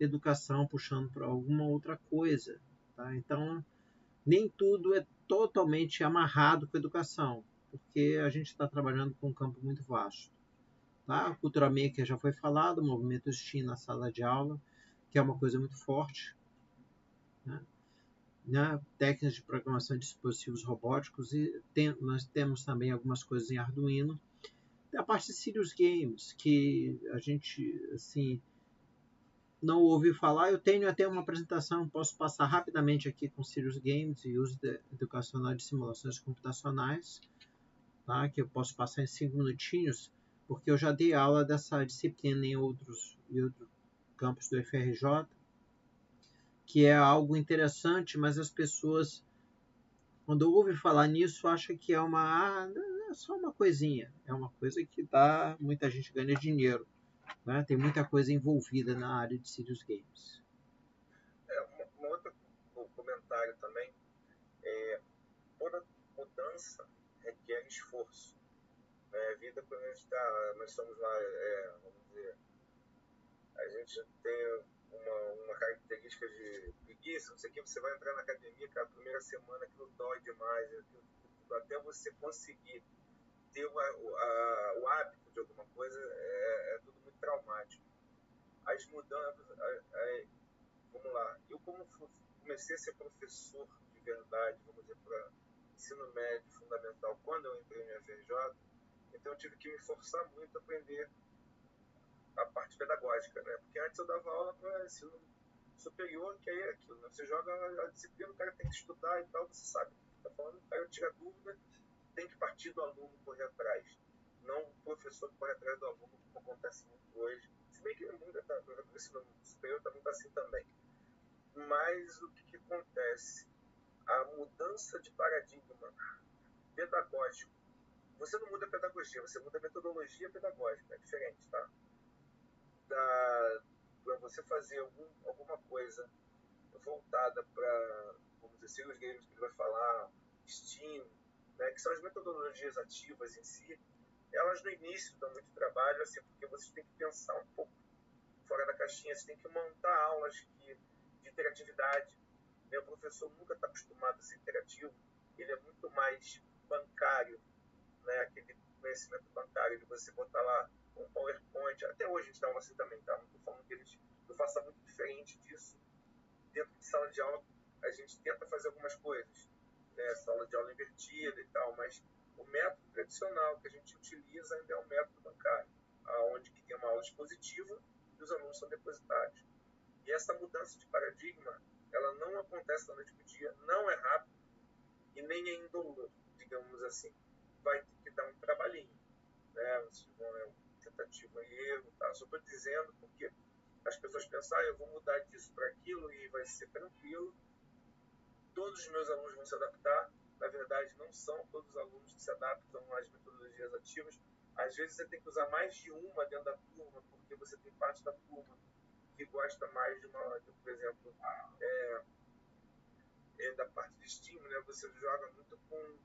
educação, puxando para alguma outra coisa. Tá? Então, nem tudo é totalmente amarrado com a educação, porque a gente está trabalhando com um campo muito vasto. Tá? A cultura maker já foi falado, o movimento STEAM na sala de aula, que é uma coisa muito forte. Né? Técnicas de programação de dispositivos robóticos, e nós temos também algumas coisas em Arduino. Tem a parte de Serious Games, que a gente assim, não ouviu falar. Eu tenho até uma apresentação, posso passar rapidamente aqui com Serious Games e uso educacional de simulações computacionais, tá? Que eu posso passar em 5 minutinhos, porque eu já dei aula dessa disciplina em outros campos do FRJ, que é algo interessante, mas as pessoas, quando ouvem falar nisso, acham que é só uma coisinha. É uma coisa que muita gente ganha dinheiro. Né? Tem muita coisa envolvida na área de Serious Games. Um outro comentário também toda mudança requer esforço. A vida, quando nós somos lá, vamos dizer, a gente tem uma característica de preguiça, não sei o que, você vai entrar na academia, cara, a primeira semana aquilo dói demais, até você conseguir ter o hábito de alguma coisa, é tudo muito traumático. As mudanças, vamos lá, eu como comecei a ser professor de verdade, vamos dizer, para ensino médio fundamental, quando eu entrei no FRJ, então eu tive que me forçar muito a aprender a parte pedagógica, né? Porque antes eu dava aula para ensino superior, que aí é aquilo, né? Você joga a disciplina, o cara tem que estudar e tal, você sabe o que está falando, o cara tira dúvida, tem que partir do aluno correr atrás, não o professor que corre atrás do aluno, como acontece muito hoje. Se bem que no mundo do ensino superior também está assim também. Mas o que acontece? A mudança de paradigma pedagógico. Você não muda a pedagogia, você muda a metodologia pedagógica, é diferente, tá? Para você fazer alguma coisa voltada para, vamos dizer, os games que ele vai falar, Steam, né, que são as metodologias ativas em si, elas no início dão muito trabalho, assim, porque você tem que pensar um pouco fora da caixinha, você tem que montar aulas de interatividade. O professor nunca está acostumado a ser interativo, ele é muito mais bancário, né, aquele conhecimento bancário de você botar lá um PowerPoint. Até hoje a gente dá aula assim também, tá? Não estou falando que eu faça muito diferente disso. Dentro de sala de aula, a gente tenta fazer algumas coisas, né? Sala de aula invertida e tal, mas o método tradicional que a gente utiliza ainda é o método bancário, onde que tem uma aula expositiva e os alunos são depositários. E essa mudança de paradigma, ela não acontece da noite para o dia, não é rápido e nem é indolor, digamos assim. Vai ter que dar um trabalhinho, né? É uma tentativa e erro, tá? Só estou dizendo porque as pessoas pensam, eu vou mudar disso para aquilo e vai ser tranquilo. Todos os meus alunos vão se adaptar. Na verdade, não são todos os alunos que se adaptam às metodologias ativas. Às vezes você tem que usar mais de uma dentro da turma, porque você tem parte da turma que gosta mais por exemplo, da parte de estímulo, né? Você joga muito com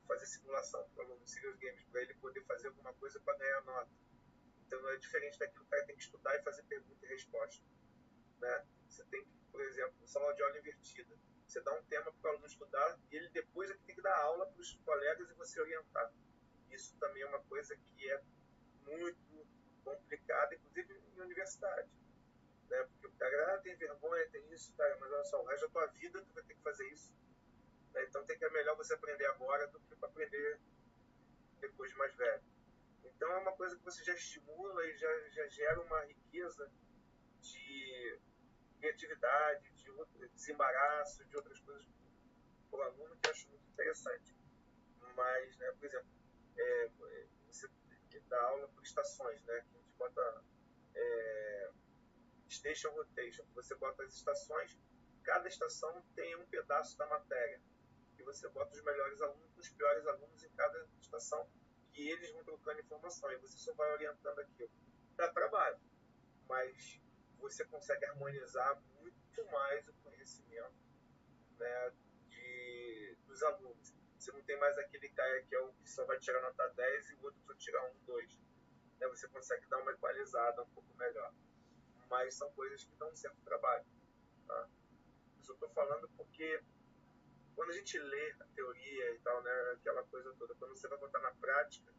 fazer simulação para o aluno, serious games, para ele poder fazer alguma coisa para ganhar nota. Então é diferente daquilo que o cara tem que estudar e fazer pergunta e resposta, né? Você tem que, por exemplo, sala de aula invertida. Você dá um tema para o aluno estudar e ele depois é que tem que dar aula para os colegas e você orientar. Isso também é uma coisa que é muito complicada, inclusive em universidade, né? Porque o cara tem vergonha, tem isso, cara, mas olha só, o resto da tua vida tu vai ter que fazer isso. Né? Então é melhor você aprender agora do que para aprender depois de mais velho. Então é uma coisa que você já estimula e já gera uma riqueza de criatividade, de desembaraço, de outras coisas para o aluno que eu acho muito interessante. Mas, né, por exemplo, você dá aula por estações, né, que a gente bota station rotation, você bota as estações, cada estação tem um pedaço da matéria, e você bota os melhores alunos com os piores alunos em cada estação, que eles vão trocando informação, e você só vai orientando aquilo. Dá trabalho, mas você consegue harmonizar muito mais o conhecimento, né, dos alunos. Você não tem mais aquele cara que é o que só vai tirar nota 10 e o outro só tira 1, 2. Né, você consegue dar uma equalizada um pouco melhor. Mas são coisas que dão um certo trabalho. Tá? Eu só estou falando porque quando a gente lê a teoria e tal, né, aquela coisa toda, quando você vai botar na prática,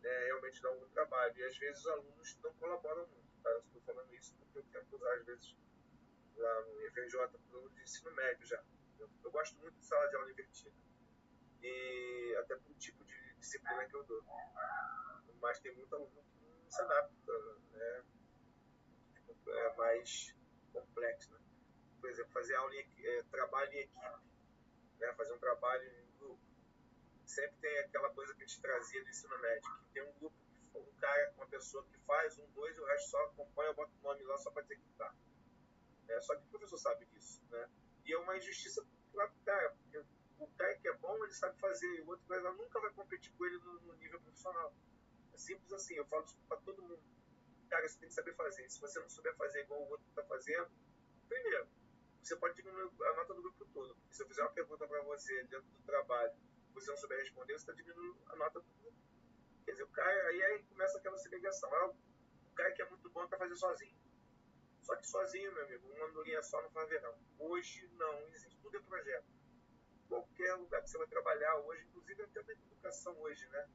realmente dá algum trabalho. E às vezes os alunos não colaboram muito. Tá? Eu estou falando isso porque eu tento usar, às vezes, lá no IFRJ, de ensino médio já. Eu gosto muito de sala de aula invertida. E até pelo tipo de disciplina que eu dou. Mas tem muito aluno que não se adapta, né? É mais complexo, né? Por exemplo, fazer aula trabalho em equipe, né? Fazer um trabalho em grupo. Sempre tem aquela coisa que a gente trazia do ensino médio, que tem um grupo, um cara, uma pessoa que faz 1, 2 e o resto só acompanha, bota o nome lá só para executar. Só que o professor sabe disso, né? E é uma injustiça para o cara, porque o cara que é bom, ele sabe fazer, e o outro cara nunca vai competir com ele no nível profissional. É simples assim, eu falo isso para todo mundo. Cara, você tem que saber fazer. Se você não souber fazer igual o outro está fazendo, primeiro, você pode diminuir a nota do grupo todo. Porque se eu fizer uma pergunta para você dentro do trabalho, você não souber responder, você está diminuindo a nota do grupo. Quer dizer, o cara, aí começa aquela segregação. O cara que é muito bom para fazer sozinho. Só que sozinho, meu amigo, uma andorinha só não faz verão. Hoje não existe. Tudo é projeto. Qualquer lugar que você vai trabalhar hoje, inclusive até na educação hoje, né?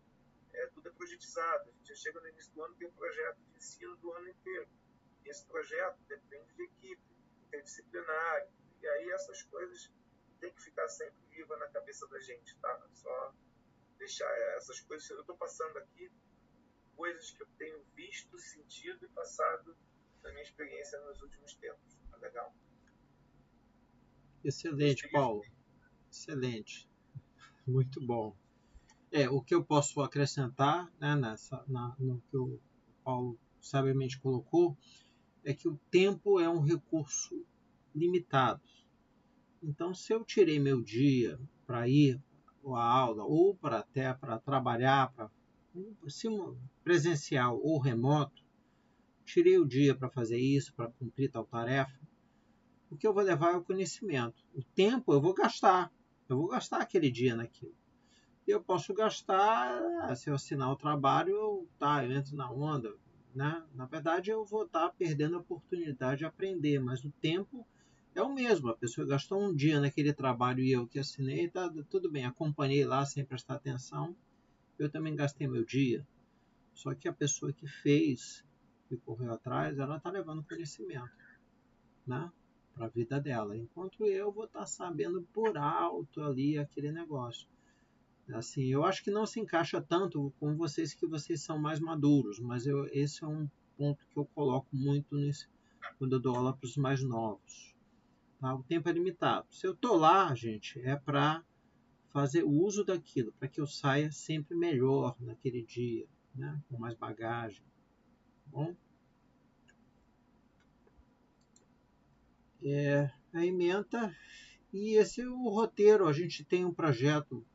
Tudo é projetizado. A gente já chega no início do ano e tem um projeto de ensino do ano inteiro. E esse projeto depende de equipe, interdisciplinar. E aí essas coisas tem que ficar sempre viva na cabeça da gente, tá? Só deixar essas coisas. Eu estou passando aqui coisas que eu tenho visto, sentido e passado da minha experiência nos últimos tempos. Tá legal? Excelente, Paulo. Excelente. Muito bom. O que eu posso acrescentar, né, no que o Paulo sabiamente colocou, é que o tempo é um recurso limitado. Então, se eu tirei meu dia para ir à aula ou até para trabalhar, presencial ou remoto, tirei o dia para fazer isso, para cumprir tal tarefa, o que eu vou levar é o conhecimento. O tempo eu vou gastar aquele dia naquilo. Eu posso gastar, se eu assinar o trabalho, eu entro na onda, né? Na verdade, eu vou estar perdendo a oportunidade de aprender, mas o tempo é o mesmo. A pessoa gastou um dia naquele trabalho e eu que assinei, tá tudo bem, acompanhei lá sem prestar atenção, eu também gastei meu dia. Só que a pessoa que fez, que correu atrás, ela está levando conhecimento, né? Para a vida dela, enquanto eu vou estar sabendo por alto ali aquele negócio. Assim, eu acho que não se encaixa tanto com vocês, que vocês são mais maduros, mas esse é um ponto que eu coloco muito quando eu dou aula para os mais novos. Tá? O tempo é limitado. Se eu estou lá, gente, é para fazer o uso daquilo, para que eu saia sempre melhor naquele dia, né? Com mais bagagem. Tá bom? A ementa, e esse é o roteiro. A gente tem um projeto,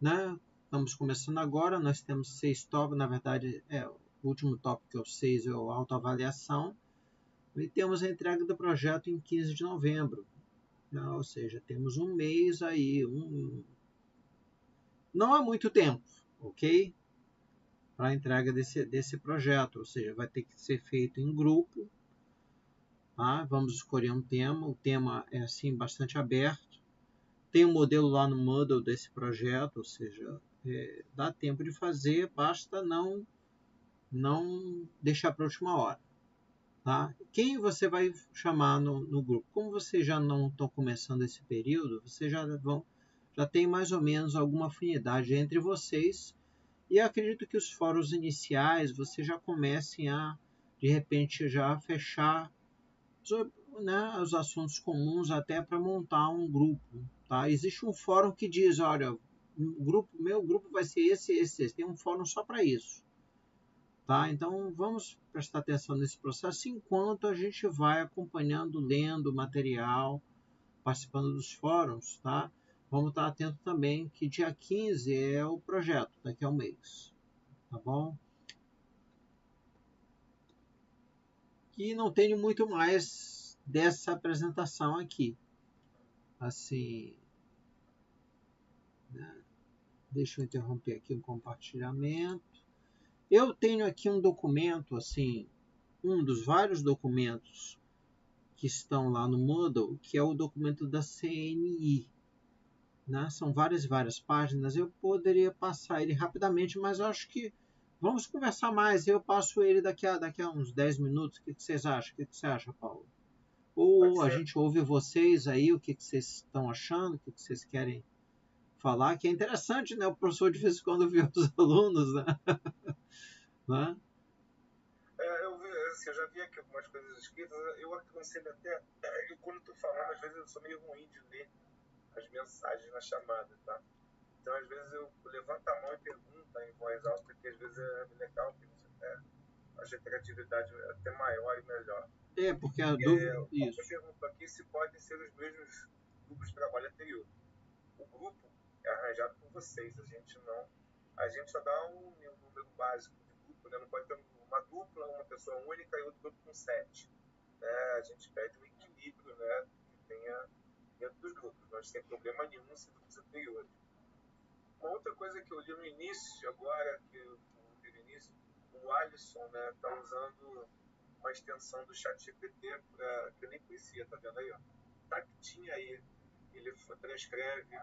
né? Estamos começando agora, nós temos 6 tópicos, na verdade, o último tópico, que é o 6, é a autoavaliação, e temos a entrega do projeto em 15 de novembro, né? Ou seja, temos um mês aí, não há muito tempo, ok? Para a entrega desse projeto, ou seja, vai ter que ser feito em grupo, tá? Vamos escolher um tema, o tema é assim bastante aberto, tem um modelo lá no Moodle desse projeto, ou seja, dá tempo de fazer, basta não deixar para a última hora. Tá? Quem você vai chamar no grupo? Como vocês já não estão começando esse período, vocês já tem mais ou menos alguma afinidade entre vocês, e acredito que os fóruns iniciais vocês já comecem a, de repente, já fechar né, os assuntos comuns até para montar um grupo. Tá? Existe um fórum que diz, olha, meu grupo vai ser esse. Tem um fórum só para isso. Tá? Então, vamos prestar atenção nesse processo enquanto a gente vai acompanhando, lendo o material, participando dos fóruns. Tá? Vamos estar atento também que dia 15 é o projeto, daqui a um mês. Tá bom? E não tenho muito mais dessa apresentação aqui. Assim, né? Deixa eu interromper aqui o compartilhamento. Eu tenho aqui um documento, assim, um dos vários documentos que estão lá no Moodle, que é o documento da CNI. Né? São várias páginas. Eu poderia passar ele rapidamente, mas eu acho que vamos conversar mais. Eu passo ele daqui a uns 10 minutos. O que vocês acham? O que você acha, Paulo? Ou a gente ouve vocês aí, o que vocês estão achando, o que vocês querem falar, que é interessante, né? O professor de vez em quando vê os alunos, né? Né? Eu já vi aqui algumas coisas escritas, eu aconselho até, quando estou falando, às vezes eu sou meio ruim de ler as mensagens na chamada, tá? Então, às vezes eu levanto a mão e pergunto em voz alta, que às vezes é legal, que você acha a criatividade até maior e melhor. Porque a dúvida... Isso. Eu pergunto aqui se podem ser os mesmos grupos de trabalho anterior. O grupo é arranjado por vocês, a gente só dá um número básico de grupo, né? Não pode ter uma dupla, uma pessoa única e outro grupo com 7. Né? A gente pede um equilíbrio, né, que tenha dentro dos grupos, mas sem problema nenhum se grupos anteriores. Uma outra coisa que eu li no início, agora que eu vi no início, o Alisson está usando uma extensão do ChatGPT que eu nem conhecia, tá vendo aí? Ó. Tá que tinha aí, ele transcreve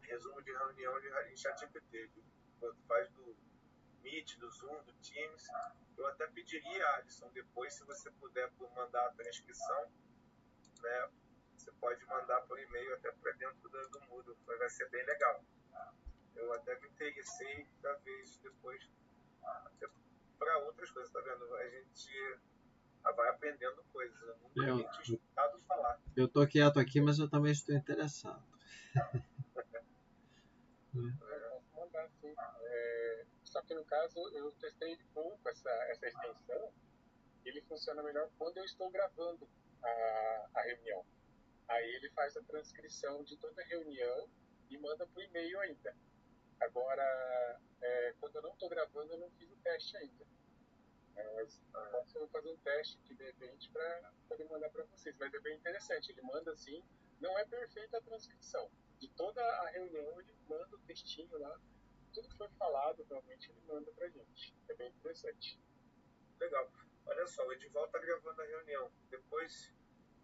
resumo de reunião em ChatGPT, faz do Meet, do Zoom, do Teams. Eu até pediria, Alisson, depois, se você puder mandar a transcrição, né, você pode mandar por e-mail até para dentro do Moodle, vai ser bem legal. Eu até me interessei da vez depois para outras coisas, tá vendo? A gente vai aprendendo coisas. Eu nunca nem tinha escutado falar. Eu tô quieto aqui, mas eu também estou interessado. Posso mandar, sim. Só que no caso eu testei pouco essa extensão. Ele funciona melhor quando eu estou gravando a reunião. Aí ele faz a transcrição de toda a reunião e manda por e-mail ainda. Agora, quando eu não estou gravando, eu não fiz o teste ainda. Mas posso fazer um teste aqui de repente para poder mandar para vocês. Mas é bem interessante. Ele manda assim, não é perfeita a transcrição. De toda a reunião, ele manda o textinho lá. Tudo que foi falado, realmente, ele manda pra gente. É bem interessante. Legal. Olha só, o Edivaldo está gravando a reunião. Depois,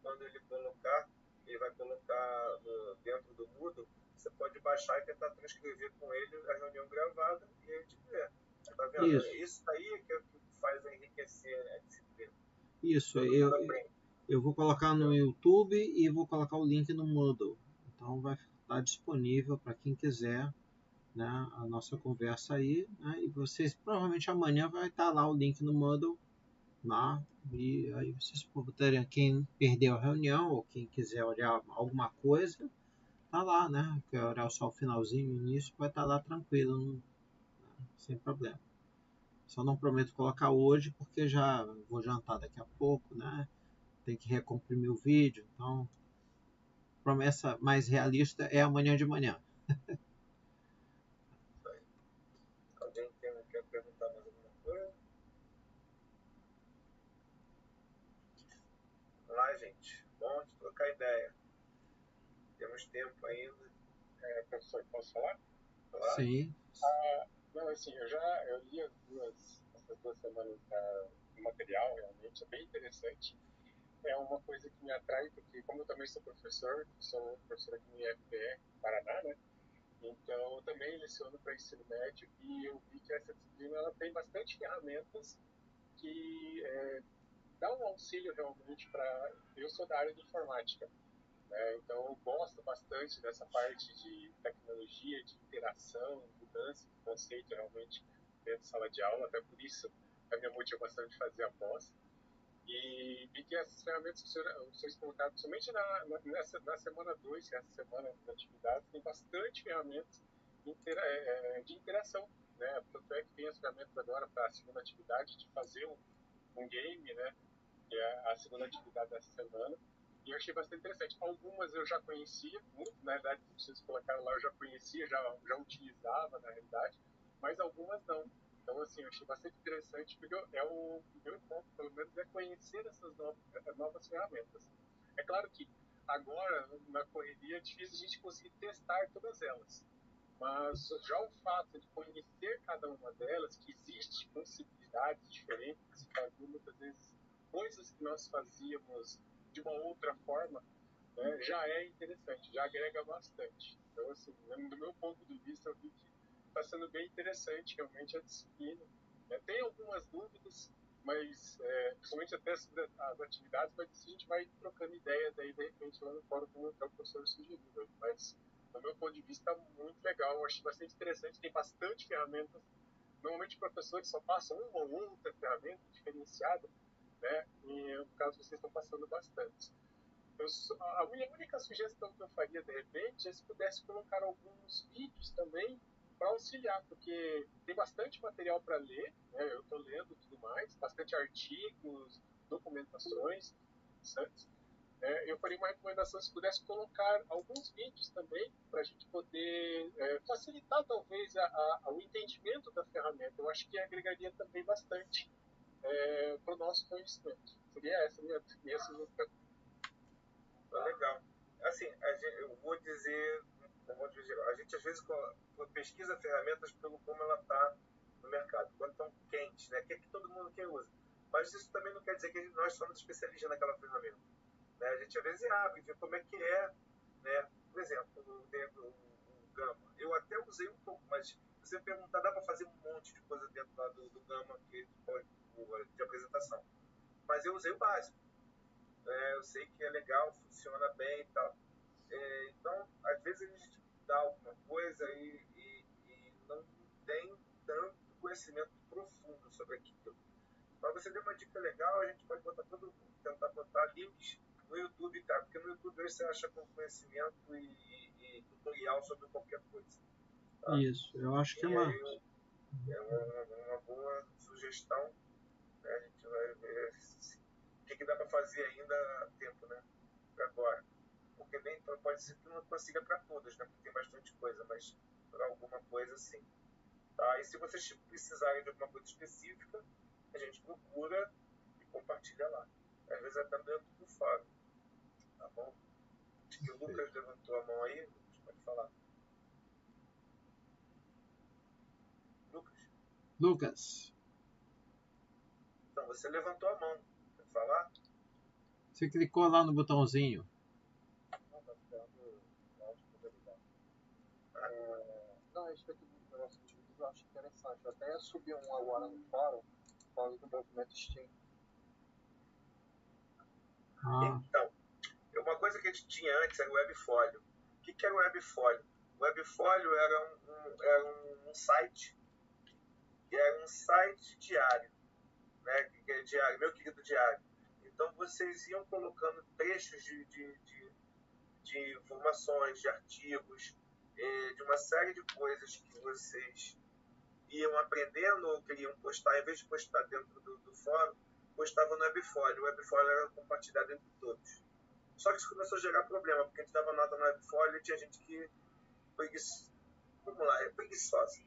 quando ele colocar, ele vai colocar dentro do Moodle, você pode baixar e tentar transcrever com ele a reunião gravada e a gente vê. Tá vendo? Isso aí que é o que faz enriquecer a disciplina. Isso, eu vou colocar no YouTube e vou colocar o link no Moodle. Então vai estar disponível para quem quiser, né, a nossa conversa aí, né, e vocês provavelmente amanhã vai estar lá o link no Moodle lá, e aí vocês poderem, quem perdeu a reunião ou quem quiser olhar alguma coisa, tá lá, né, quer olhar só o finalzinho, o início, vai estar lá tranquilo, né, sem problema. Só não prometo colocar hoje porque já vou jantar daqui a pouco, né? Tem que recomprimir o vídeo, então promessa mais realista é amanhã de manhã. Alguém quer perguntar mais alguma coisa? Vamos lá, gente. Bom de trocar ideia. Temos tempo ainda. Professor, posso falar? Claro. Sim. Não, assim, eu li essas 2 semanas o material, realmente é bem interessante. É uma coisa que me atrai, porque como eu também sou professor aqui no IFPE, Paraná, né? Então, eu também leciono para ensino médio e eu vi que essa disciplina ela tem bastante ferramentas que dão um auxílio realmente para... Eu sou da área de informática, né? Então, eu gosto bastante dessa parte de tecnologia, de interação, mudança de conceito realmente dentro da sala de aula, até por isso a minha motivação de fazer a pós. E vi que essas ferramentas que vocês colocaram, principalmente na semana 2, que é essa semana das atividades, tem bastante ferramentas de interação, né? Tanto é que tem as ferramentas agora para a segunda atividade de fazer um game, né? Que é a segunda atividade dessa semana. E eu achei bastante interessante. Algumas eu já conhecia, muito, na verdade, que vocês colocaram lá eu já conhecia, já utilizava na realidade, mas algumas não. Então, assim, eu achei bastante interessante, porque o meu foco, pelo menos, é conhecer essas novas ferramentas. É claro que agora, na correria, é difícil a gente conseguir testar todas elas. Mas já o fato de conhecer cada uma delas, que existe possibilidades diferentes de se fazer muitas vezes coisas que nós fazíamos de uma outra forma, né, já é interessante, já agrega bastante. Então, assim, do meu ponto de vista, eu vi que está sendo bem interessante realmente a disciplina. Tem algumas dúvidas, mas principalmente até sobre as atividades, mas a gente vai trocando ideias aí, de repente, lá no fórum, como o professor sugeriu. Mas, do meu ponto de vista, muito legal, eu achei bastante interessante, tem bastante ferramentas. Normalmente, professores só passam uma ou outra ferramenta diferenciada, né? E no caso vocês estão passando bastante. A minha única sugestão que eu faria de repente é se pudesse colocar alguns vídeos também para auxiliar, porque tem bastante material para ler, né? Eu estou lendo tudo mais, bastante artigos, documentações, certo? Eu faria uma recomendação se pudesse colocar alguns vídeos também para a gente poder facilitar talvez o entendimento da ferramenta. Eu acho que agregaria também bastante para o nosso conhecimento. Seria essa a minha sugestão. Legal. Assim, eu vou dizer, a gente às vezes pesquisa ferramentas pelo como ela está no mercado, quando estão quentes, né? Que todo mundo quer usa. Mas isso também não quer dizer que nós somos especialistas naquela ferramenta. Né? A gente às vezes abre e vê como é que é, né? Por exemplo, o Gama. Eu até usei um pouco, mas se você perguntar, dá para fazer um monte de coisa dentro lá do Gama de apresentação. Mas eu usei o básico. Eu sei que é legal, funciona bem e tal. Então, às vezes a gente dá alguma coisa e não conhecimento profundo sobre aquilo. Mas você deu uma dica legal, a gente pode botar tentar botar links no YouTube, cara, porque no YouTube você acha com conhecimento e tutorial sobre qualquer coisa. Tá? Isso, eu acho que é uma... É uma boa sugestão, né? A gente vai ver o que dá para fazer ainda a tempo, né? Agora. Porque nem pode ser que não consiga para todas, né? Porque tem bastante coisa, mas para alguma coisa sim. Tá? E se vocês precisarem de alguma coisa específica, a gente procura e compartilha lá. Às vezes até dentro do fórum. Tá bom? Acho que o Lucas levantou a mão aí. Lucas, pode falar. Lucas, Então, você levantou a mão. Quer falar? você clicou lá no botãozinho. Não, a respeito do negócio de vídeo, eu acho interessante. Eu até subi um agora no fórum, falando do movimento Steam. Então, uma coisa que a gente tinha antes era o Webfolio. O que era o Webfolio? O Webfolio era um site, que era um site diário, né? Que é diário, meu querido diário. Então vocês iam colocando trechos de informações, de artigos, de uma série de coisas que vocês iam aprendendo ou queriam postar, em vez de postar dentro do fórum, postavam no Webfolio. O Webfolio era compartilhado entre todos. Só que isso começou a gerar problema, porque a gente dava nota no Webfolio e tinha gente que é preguiçosa.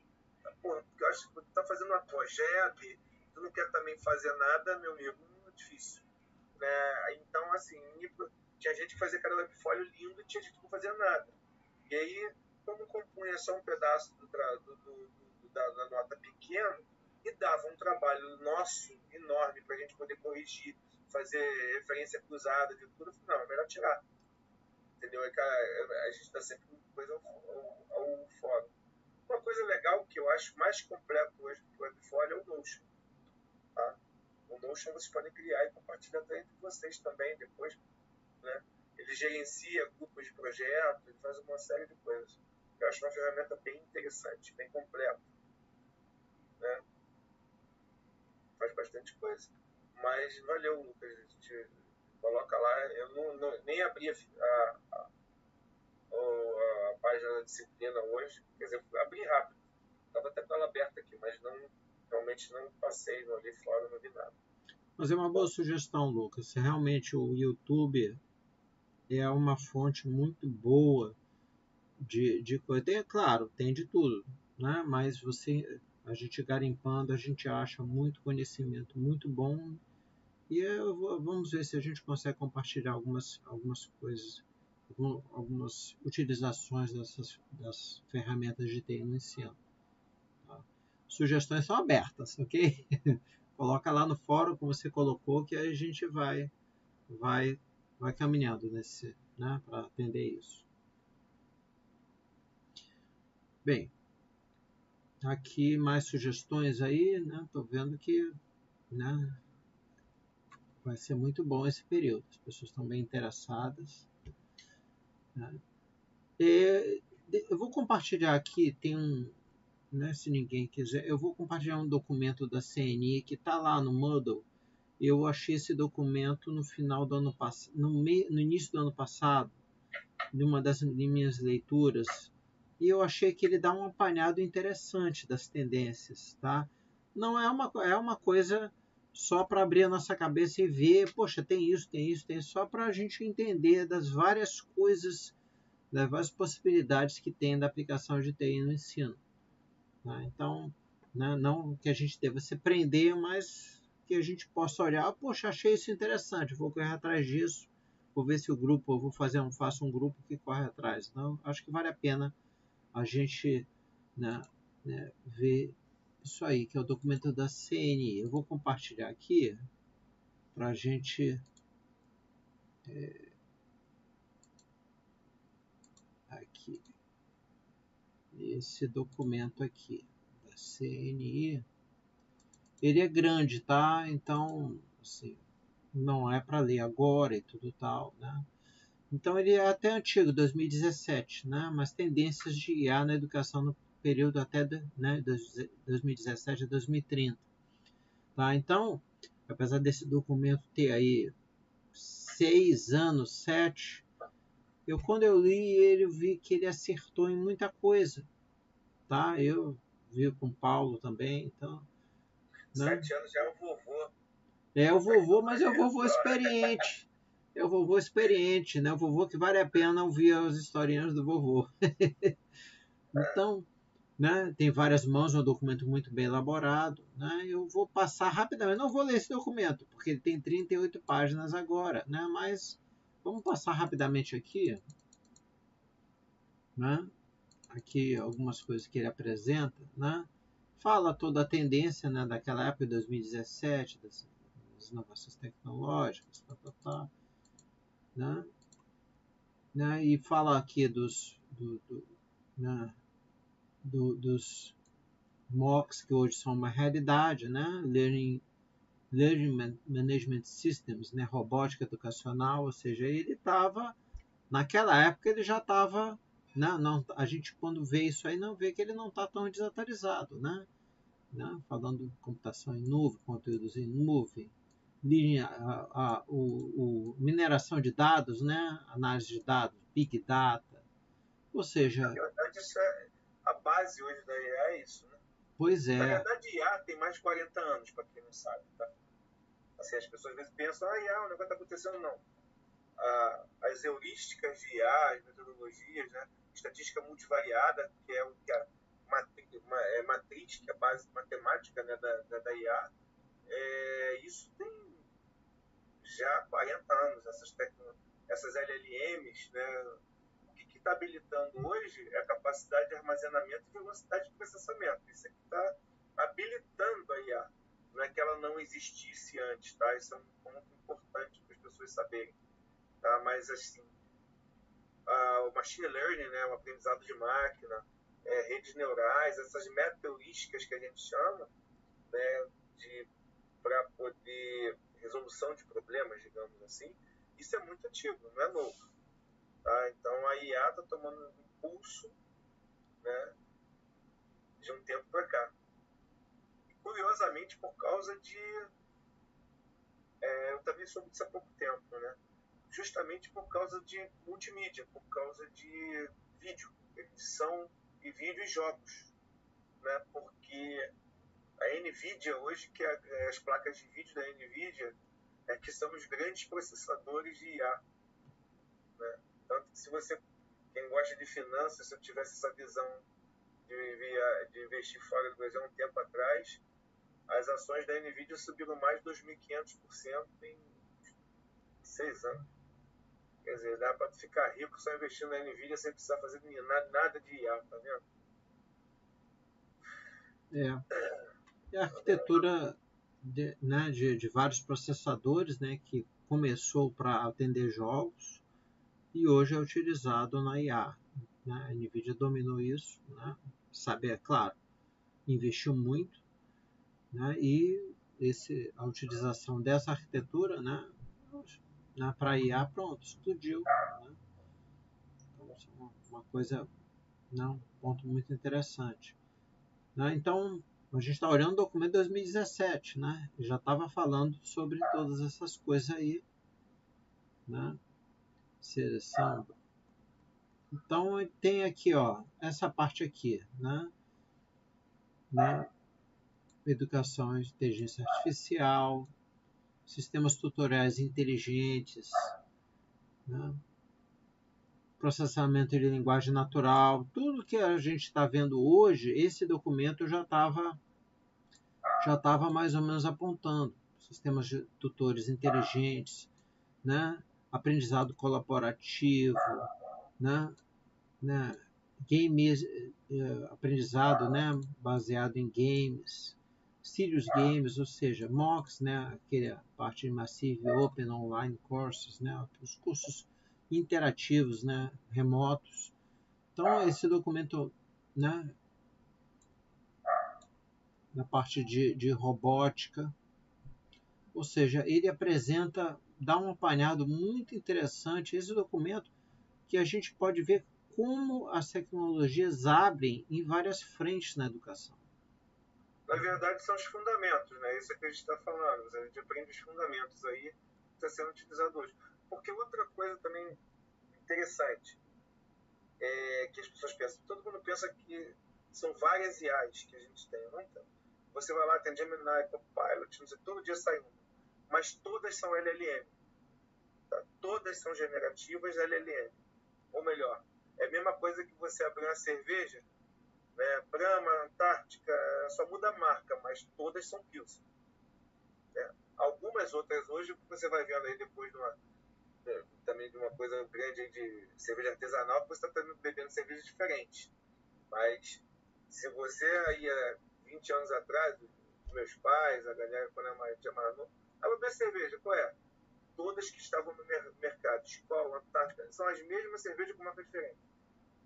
Pô, porque eu acho que tu tá fazendo uma projeto e tu não quer também fazer nada, meu amigo, é difícil. Né? Então, assim, tinha gente que fazia cada Webfolio lindo e tinha gente que não fazia nada. E aí, como compunha só um pedaço da nota pequeno, e dava um trabalho nosso enorme para a gente poder corrigir, fazer referência cruzada de tudo, não, é melhor tirar. Entendeu? A gente dá sempre coisa ao fórum. Uma coisa legal que eu acho mais completo hoje do que o Webfolio é o Notion. Tá? O Notion vocês podem criar e compartilhar entre vocês também depois. Né? Ele gerencia grupos de projetos, ele faz uma série de coisas. Eu acho uma ferramenta bem interessante, bem completa. Né? Faz bastante coisa. Mas valeu, Lucas. A gente coloca lá. Eu nem abri a página da disciplina hoje. Quer dizer, abri rápido. Estava até com ela aberta aqui, mas realmente não passei, não olhei fora, não vi nada. Mas é uma boa sugestão, Lucas. Realmente o YouTube é uma fonte muito boa de coisa. Claro, tem de tudo, né? Mas a gente garimpando, a gente acha muito conhecimento muito bom. E vamos ver se a gente consegue compartilhar algumas coisas, algumas utilizações das ferramentas de TI no ensino. Tá? Sugestões são abertas, ok? Coloca lá no fórum, como você colocou, que a gente vai caminhando né, para atender isso. Bem, aqui mais sugestões aí, né? Tô vendo que, né, vai ser muito bom esse período. As pessoas estão bem interessadas. Né? Eu vou compartilhar aqui, né, se ninguém quiser, eu vou compartilhar um documento da CNI que está lá no Moodle. Eu achei esse documento no final do ano passado, no início do ano passado, numa das minhas leituras, e eu achei que ele dá um apanhado interessante das tendências, tá? Não é uma coisa só para abrir a nossa cabeça e ver, poxa, tem isso, só para a gente entender das várias coisas, das várias possibilidades que tem da aplicação de TI no ensino. Tá? Então, né, não que a gente deva se prender, mas que a gente possa olhar, poxa, achei isso interessante, vou correr atrás disso, vou ver se o grupo, eu faço um grupo que corre atrás. Então, acho que vale a pena a gente, né, ver isso aí, que é o documento da CNI. Eu vou compartilhar aqui para a gente aqui esse documento aqui da CNI. Ele é grande, tá? Então, assim, não é para ler agora e tudo tal, né? Então ele é até antigo, 2017, né? Mas tendências de IA na educação período até 2017 a 2030. Tá? Então, apesar desse documento ter aí 6 anos, 7, quando eu li ele, vi que ele acertou em muita coisa. Tá? Eu vi com o Paulo também. Então, né? 7 anos já é o vovô. É o vovô, mas é o vovô experiente. É o vovô experiente, né? O vovô que vale a pena ouvir as historinhas do vovô. Então, né, tem várias mãos, é um documento muito bem elaborado. Né? Eu vou passar rapidamente, não vou ler esse documento, porque ele tem 38 páginas agora, né? Mas vamos passar rapidamente aqui. Né? Aqui algumas coisas que ele apresenta. Né? Fala toda a tendência, né, daquela época de 2017, das inovações tecnológicas, né? Né? E fala aqui dos MOOCs que hoje são uma realidade, né? Learning Management Systems, né? Robótica educacional, ou seja, ele estava, naquela época ele já estava, né? A gente quando vê isso aí não vê que ele não está tão desatualizado, né? Falando de computação em nuvem, conteúdos em nuvem, mineração de dados, né? Análise de dados, Big Data, ou seja... Na verdade, isso é a base hoje da IA, é isso, né? Pois é. Na verdade, IA tem mais de 40 anos, para quem não sabe, tá? Assim, as pessoas às vezes pensam, IA, o negócio está acontecendo, não. As heurísticas de IA, as metodologias, né? Estatística multivariada, que é matriz, que é a base matemática, né, da IA, isso tem já 40 anos, essas LLMs, né? O que está habilitando hoje é a capacidade de armazenamento e velocidade de processamento. Isso aqui está habilitando a IA. Não é que ela não existisse antes, tá? Isso é um ponto importante para as pessoas saberem. Tá? Mas, assim, o machine learning, né, o aprendizado de máquina, redes neurais, essas meta-heurísticas que a gente chama, né, para poder resolução de problemas, digamos assim, isso é muito antigo, não é novo. Tá? Então a IA está tomando um impulso, né, de um tempo para cá. E, curiosamente, por causa de... eu também soube disso há pouco tempo, né? Justamente por causa de multimídia, por causa de vídeo, edição e vídeo e jogos. Né? Porque a NVIDIA hoje, que as placas de vídeo da NVIDIA, que são os grandes processadores de IA. Né? Tanto que quem gosta de finanças, se eu tivesse essa visão de investir fora do Brasil há um tempo atrás, as ações da NVIDIA subiram mais de 2.500% em 6 anos. Quer dizer, dá para ficar rico só investindo na NVIDIA sem precisar fazer nada de IA, tá vendo? É a arquitetura de vários processadores, né, que começou para atender jogos e hoje é utilizado na IA. Né? A NVIDIA dominou isso, né? Sabe, é claro, investiu muito, né? E a utilização dessa arquitetura, né, para IA, pronto, explodiu. Né? Então, isso é uma coisa, um ponto muito interessante. Né? Então, a gente está olhando o documento de 2017, né? Já estava falando sobre todas essas coisas aí, né? Seleção. Então, tem aqui, ó, essa parte aqui, né? Educação e inteligência artificial, sistemas tutoriais inteligentes, né? Processamento de linguagem natural, tudo que a gente está vendo hoje, esse documento já estava mais ou menos apontando. Sistemas de tutores inteligentes, né? Aprendizado colaborativo, né? Aprendizado, né? Baseado em games, serious games, ou seja, MOOCs, né? Aquela parte de Massive Open Online Courses, né? Os cursos interativos, né? Remotos. Então, esse documento, né? Na parte de robótica, ou seja, ele dá um apanhado muito interessante, esse documento, que a gente pode ver como as tecnologias abrem em várias frentes na educação. Na verdade, são os fundamentos, né? Isso é que a gente está falando. A gente aprende os fundamentos aí que está sendo utilizado hoje. Porque outra coisa também interessante é que as pessoas pensam, todo mundo pensa que são várias IAs que a gente tem, não então. Você vai lá, tem Gemini, Copilot, não sei, todo dia sai uma. Mas todas são LLM. Tá? Todas são generativas LLM. Ou melhor, é a mesma coisa que você abrir uma cerveja, né? Brahma, Antártica, só muda a marca, mas todas são Pilsen. Né? Algumas outras hoje, você vai vendo aí depois também de uma coisa grande aí de cerveja artesanal, que você está bebendo cervejas diferentes. Mas se você ia 20 anos atrás, os meus pais, a galera quando tinha mais novo, beber cerveja, qual é? Todas que estavam no mercado, Skol, Antártica, são as mesmas cervejas com marca diferente.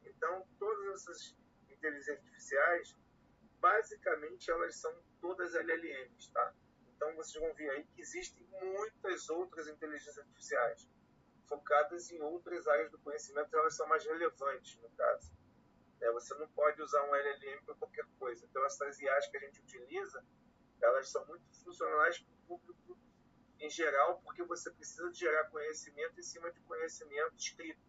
Então, todas essas inteligências artificiais, basicamente, elas são todas LLMs, tá? Então, vocês vão ver aí que existem muitas outras inteligências artificiais focadas em outras áreas do conhecimento, elas são mais relevantes, no caso. Você não pode usar um LLM para qualquer coisa. Então, essas IAs que a gente utiliza, elas são muito funcionais para o público em geral, porque você precisa de gerar conhecimento em cima de conhecimento escrito,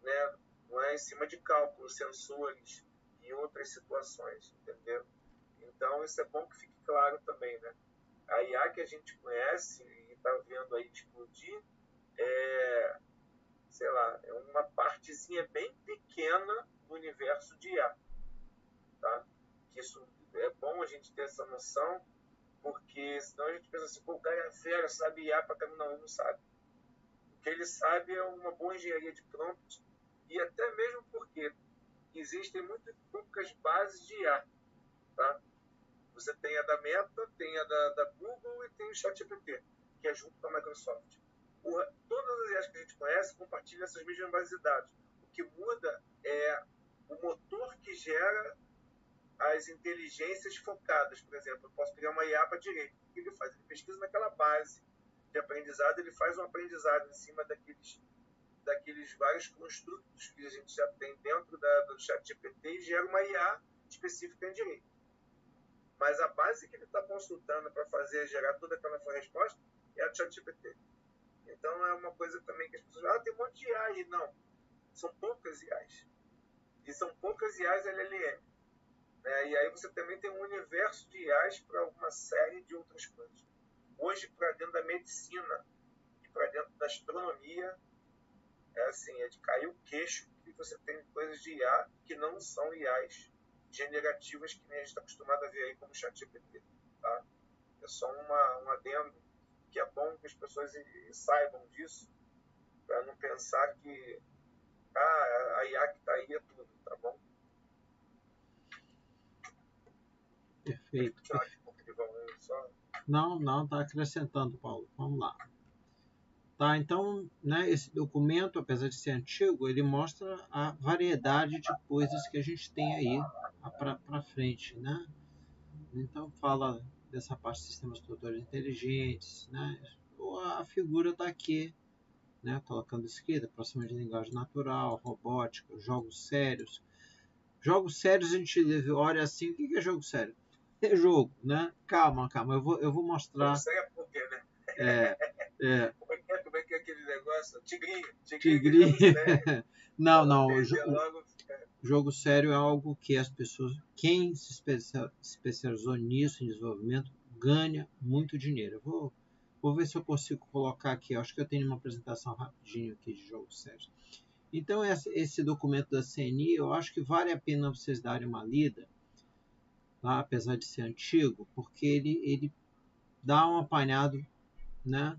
né? Não é em cima de cálculos, sensores e outras situações, entendeu? Então, isso é bom que fique claro também, né? A IA que a gente conhece e está vendo aí explodir sei lá, é uma partezinha bem pequena do universo de IA, tá? Que isso é bom a gente ter essa noção, porque senão a gente pensa assim, pô, o cara é fera, sabe IA pra caramba. Não, ele não sabe. O que ele sabe é uma boa engenharia de prompt, e até mesmo porque existem muito poucas bases de IA, tá? Você tem a da Meta, tem a da Google e tem o ChatGPT, que é junto com a Microsoft. Todas as IAs que a gente conhece compartilham essas mesmas bases de dados. O que muda é o motor que gera as inteligências focadas. Por exemplo, eu posso criar uma IA para direito. O que ele faz? Ele pesquisa naquela base de aprendizado, ele faz um aprendizado em cima daqueles vários construtos que a gente já tem dentro do ChatGPT e gera uma IA específica em direito. Mas a base que ele está consultando para gerar toda aquela resposta é a ChatGPT. Então é uma coisa também que as pessoas tem um monte de IA aí. Não, são poucas IAs. E são poucas IAs LLM. Né? E aí você também tem um universo de IAs para uma série de outras coisas. Hoje, para dentro da medicina e para dentro da astronomia, é de cair o queixo que você tem coisas de IA que não são IAs generativas que nem a gente está acostumado a ver aí como ChatGPT. Tá? É só um adendo que é bom que as pessoas saibam disso, para não pensar que a IA que está aí é tudo, tá bom? Perfeito. Não, está acrescentando, Paulo. Vamos lá. Tá, então, né, esse documento, apesar de ser antigo, ele mostra a variedade de coisas que a gente tem aí para frente, né? Então, fala dessa parte de sistemas tutores inteligentes, né? A figura está aqui, né? Colocando escrita, aproximação de linguagem natural, robótica, jogos sérios. Jogos sérios a gente olha assim, o que é jogo sério? É jogo, né? Calma, eu vou mostrar. Jogo sério é por quê, né? Como é que é aquele negócio? Tigrinho. Não. Jogo sério é algo que as pessoas, quem se especializou nisso, em desenvolvimento, ganha muito dinheiro. Eu vou ver se eu consigo colocar aqui. Eu acho que eu tenho uma apresentação rapidinho aqui de jogos sérios. Então, esse documento da CNI, eu acho que vale a pena vocês darem uma lida, tá? Apesar de ser antigo, porque ele dá um apanhado, né,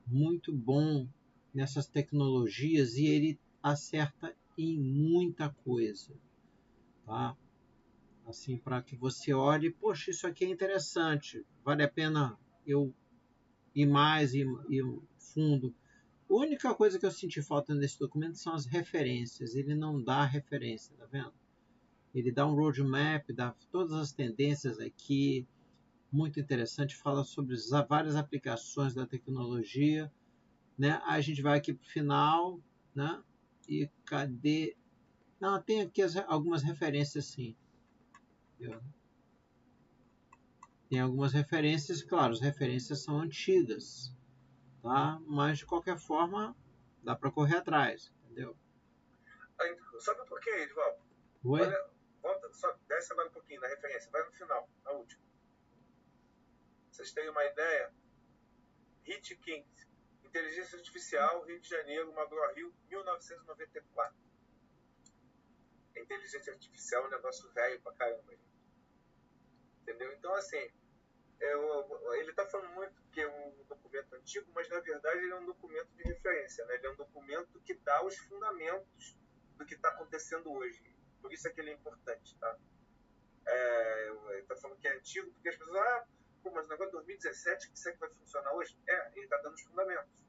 muito bom nessas tecnologias e ele acerta em muita coisa, tá? Assim, para que você olhe, poxa, isso aqui é interessante, vale a pena eu ir mais e fundo. A única coisa que eu senti falta nesse documento são as referências. Ele não dá referência, tá vendo? Ele dá um roadmap, dá todas as tendências aqui, muito interessante, fala sobre várias aplicações da tecnologia, né? Aí a gente vai aqui para o final, né? E cadê? Não, tem aqui algumas referências, sim. Tem algumas referências, claro, as referências são antigas, tá? Mas de qualquer forma, dá para correr atrás, entendeu? Sabe por quê, Edvaldo? Oi? Olha, volta, só desce agora um pouquinho na referência, vai no final, na última. Vocês têm uma ideia? Hit Kings, Inteligência Artificial, Rio de Janeiro, McGraw-Hill, 1994. A inteligência artificial é um negócio velho pra caramba, gente. Entendeu? Então, assim, ele está falando muito que é um documento antigo, mas na verdade ele é um documento de referência, né? Ele é um documento que dá os fundamentos do que está acontecendo hoje. Por isso é que ele é importante, tá? Ele está falando que é antigo, porque as pessoas, mas o negócio de 2017, que isso é que vai funcionar hoje? Ele está dando os fundamentos.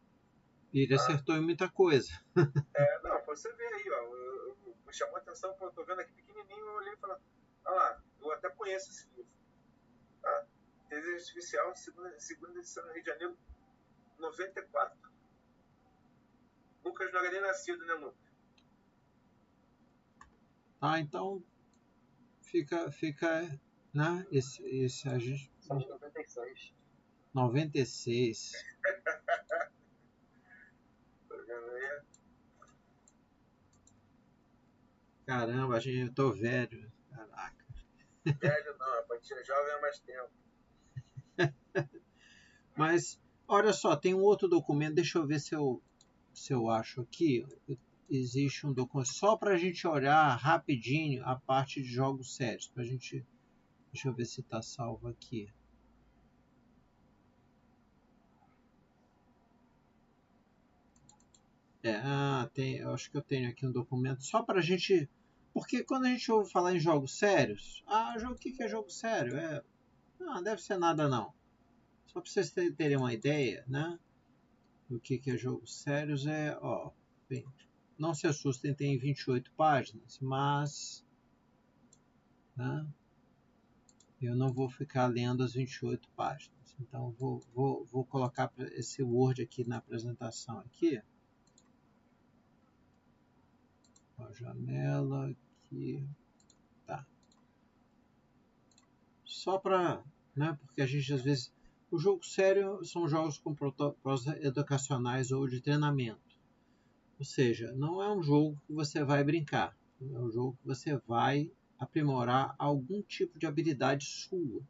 Ele acertou em muita coisa. Não, você vê aí, ó, me chamou a atenção, eu tô vendo aqui pequenininho, eu olhei e falei, olha lá, eu até conheço esse livro. Tá? Inteligência Artificial, segunda edição no Rio de Janeiro, 94. Lucas não era nem nascido, né, Lucas? Tá, então fica, né? Esse a gente. São 96. 96. Tá vendo aí? Caramba, eu tô velho. Caraca. Velho não, a pantinha jovem há mais tempo. Mas, olha só, tem um outro documento, deixa eu ver se eu acho aqui. Existe um documento só para a gente olhar rapidinho a parte de jogos sérios. Pra gente, deixa eu ver se está salvo aqui. Eu acho que eu tenho aqui um documento só para a gente. Porque quando a gente ouve falar em jogos sérios, o que é jogo sério? Não deve ser nada não. Só para vocês terem uma ideia, né? Do que é jogos sérios bem, não se assustem, tem 28 páginas, mas, né, eu não vou ficar lendo as 28 páginas. Então vou colocar esse Word aqui na apresentação aqui. A janela aqui, tá. Só para, né, porque a gente às vezes, o jogo sério são jogos com propósitos educacionais ou de treinamento. Ou seja, não é um jogo que você vai brincar, é um jogo que você vai aprimorar algum tipo de habilidade sua,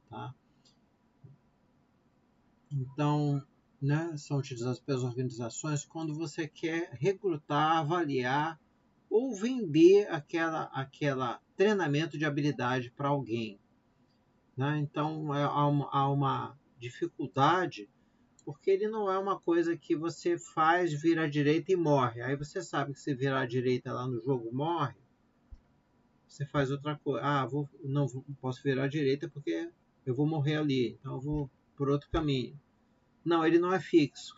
tá? Então, né, são utilizados pelas organizações quando você quer recrutar, avaliar ou vender aquela treinamento de habilidade para alguém, né? Então, há uma dificuldade porque ele não é uma coisa que você faz, vira à direita e morre. Aí você sabe que se virar à direita lá no jogo morre, você faz outra coisa. Não posso virar à direita porque eu vou morrer ali, então eu vou por outro caminho. Não, ele não é fixo.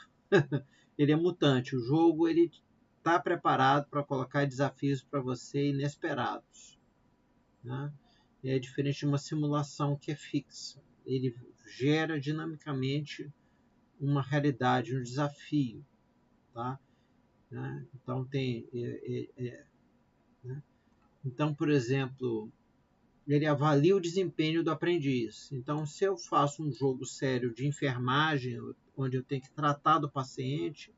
Ele é mutante. O jogo ele está preparado para colocar desafios para você inesperados, né? E é diferente de uma simulação que é fixa. Ele gera dinamicamente uma realidade, um desafio, tá? Né? Então né? Então, por exemplo, ele avalia o desempenho do aprendiz. Então, se eu faço um jogo sério de enfermagem, onde eu tenho que tratar do paciente,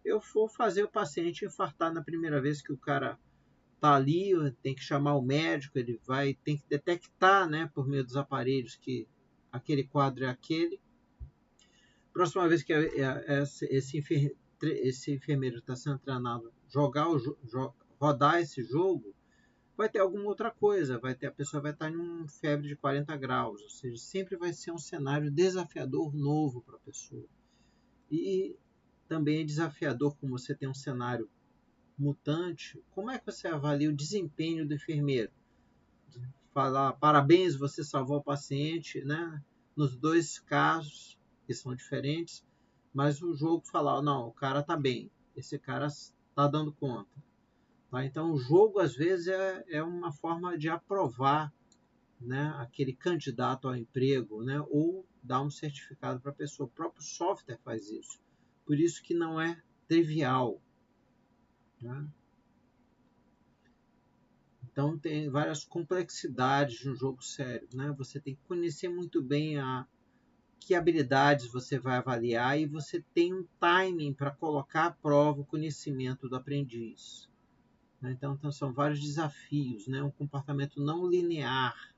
eu vou fazer o paciente infartar na primeira vez que o cara está ali, tem que chamar o médico, tem que detectar, né, por meio dos aparelhos que aquele quadro é aquele. Próxima vez que esse enfermeiro está sendo treinado rodar esse jogo, vai ter alguma outra coisa, a pessoa vai estar em uma febre de 40 graus, ou seja, sempre vai ser um cenário desafiador novo para a pessoa. E também é desafiador, como você tem um cenário mutante, como é que você avalia o desempenho do enfermeiro? Falar, parabéns, você salvou o paciente, né? Nos dois casos, que são diferentes, mas o jogo fala, não, o cara está bem, esse cara está dando conta. Tá? Então, o jogo, às vezes, é uma forma de aprovar, né, aquele candidato ao emprego, né, ou dar um certificado para a pessoa. O próprio software faz isso. Por isso que não é trivial. né? Então tem várias complexidades no jogo sério, né? Você tem que conhecer muito bem que habilidades você vai avaliar e você tem um timing para colocar à prova o conhecimento do aprendiz, né? Então são vários desafios, né? Um comportamento não linear,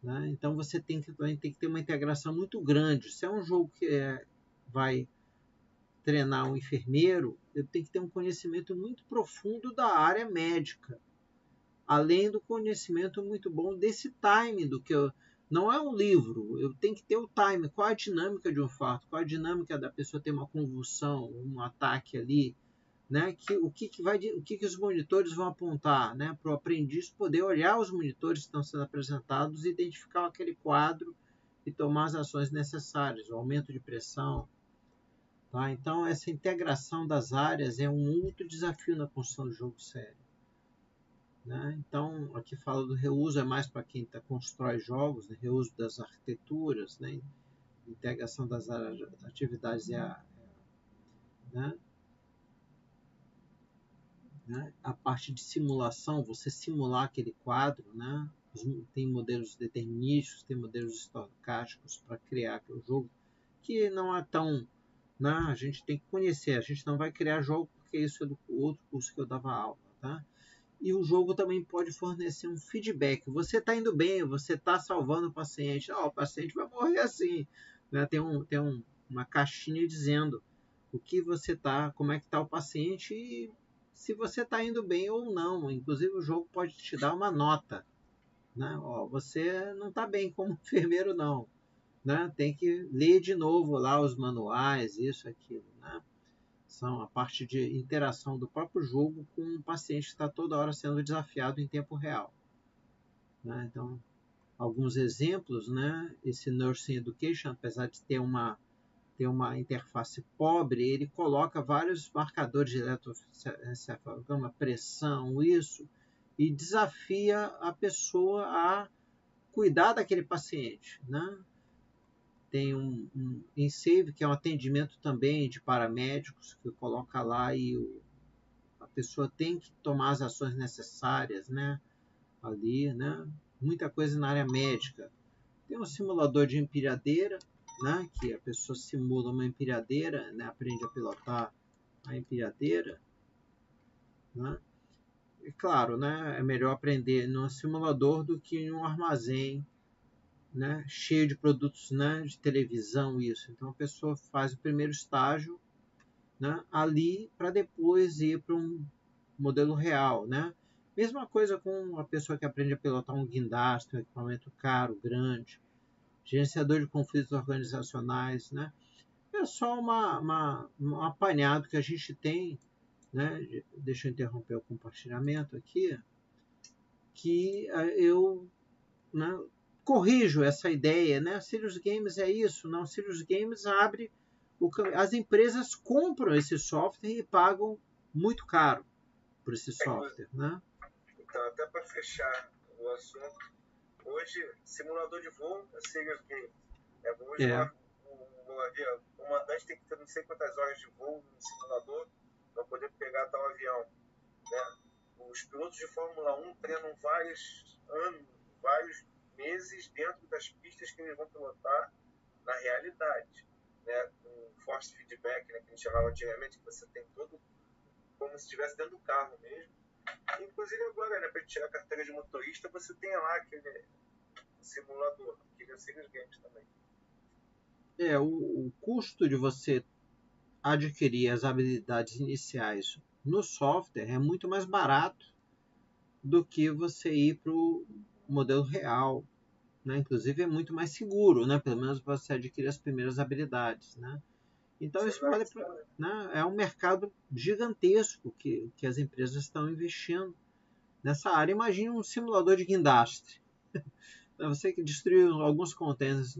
né? Então você também tem que ter uma integração muito grande. Se é um jogo que vai treinar um enfermeiro, eu tenho que ter um conhecimento muito profundo da área médica, além do conhecimento muito bom desse time do que não é um livro, eu tenho que ter o time, qual a dinâmica de um fato, qual a dinâmica da pessoa ter uma convulsão, um ataque ali, né? O que os monitores vão apontar, né? Para o aprendiz poder olhar os monitores que estão sendo apresentados e identificar aquele quadro e tomar as ações necessárias, o aumento de pressão. Tá? Então, essa integração das áreas é um outro desafio na construção do jogo sério. Né? Então, aqui fala do reuso, é mais para quem constrói jogos, né? Reuso das arquiteturas, né? Integração das atividades né? A parte de simulação, você simular aquele quadro, né? Tem modelos determinísticos, tem modelos estocásticos para criar aquele jogo, que não é tão... Né? A gente tem que conhecer, a gente não vai criar jogo porque isso é do outro curso que eu dava aula. Tá? E o jogo também pode fornecer um feedback. Você está indo bem, você está salvando o paciente. O paciente vai morrer assim. Né? Tem uma caixinha dizendo o que você tá, como é que está o paciente e se você está indo bem ou não. Inclusive o jogo pode te dar uma nota. Né? Você não está bem como enfermeiro não. Né? Tem que ler de novo lá os manuais, isso, aquilo. Né? São a parte de interação do próprio jogo com um paciente que está toda hora sendo desafiado em tempo real. Né? Então, alguns exemplos, né? Esse Nursing Education, apesar de ter uma interface pobre, ele coloca vários marcadores de eletroencefalograma, pressão, isso, e desafia a pessoa a cuidar daquele paciente. Né? Tem um InSave, que é um atendimento também de paramédicos, que coloca lá e a pessoa tem que tomar as ações necessárias, né? Ali, né? Muita coisa na área médica. Tem um simulador de empilhadeira, né? Que a pessoa simula uma empilhadeira, né? Aprende a pilotar a empilhadeira, né? E claro, né? É melhor aprender num simulador do que em um armazém, né, cheio de produtos, né, de televisão, isso. Então a pessoa faz o primeiro estágio, né, ali para depois ir para um modelo real, né? Mesma coisa com a pessoa que aprende a pilotar um guindaste, um equipamento caro, grande, gerenciador de conflitos organizacionais, né? É só um apanhado que a gente tem, né? Deixa eu interromper o compartilhamento aqui, que eu, né, corrijo essa ideia, né? Serious Games é isso, não. Serious Games abre as empresas compram esse software e pagam muito caro por esse software, né? Então, até para fechar o assunto, hoje simulador de voo é Serious Games. Hoje o comandante tem que ter não sei quantas horas de voo no simulador para poder pegar tal avião, né? Os pilotos de Fórmula 1 treinam vários anos, vários meses dentro das pistas que eles vão pilotar na realidade, né? Com force feedback, né, que a gente chamava antigamente, que você tem todo como se estivesse dentro do carro mesmo. Inclusive agora, né, para tirar a carteira de motorista, você tem lá aquele simulador, que é o Serious Games também. O custo de você adquirir as habilidades iniciais no software é muito mais barato do que você ir para o modelo real, né? Inclusive é muito mais seguro, né? Pelo menos você adquirir as primeiras habilidades, né? Então isso vale para, né? É um mercado gigantesco que as empresas estão investindo nessa área. Imagine um simulador de guindastre. Você que destruiu alguns containers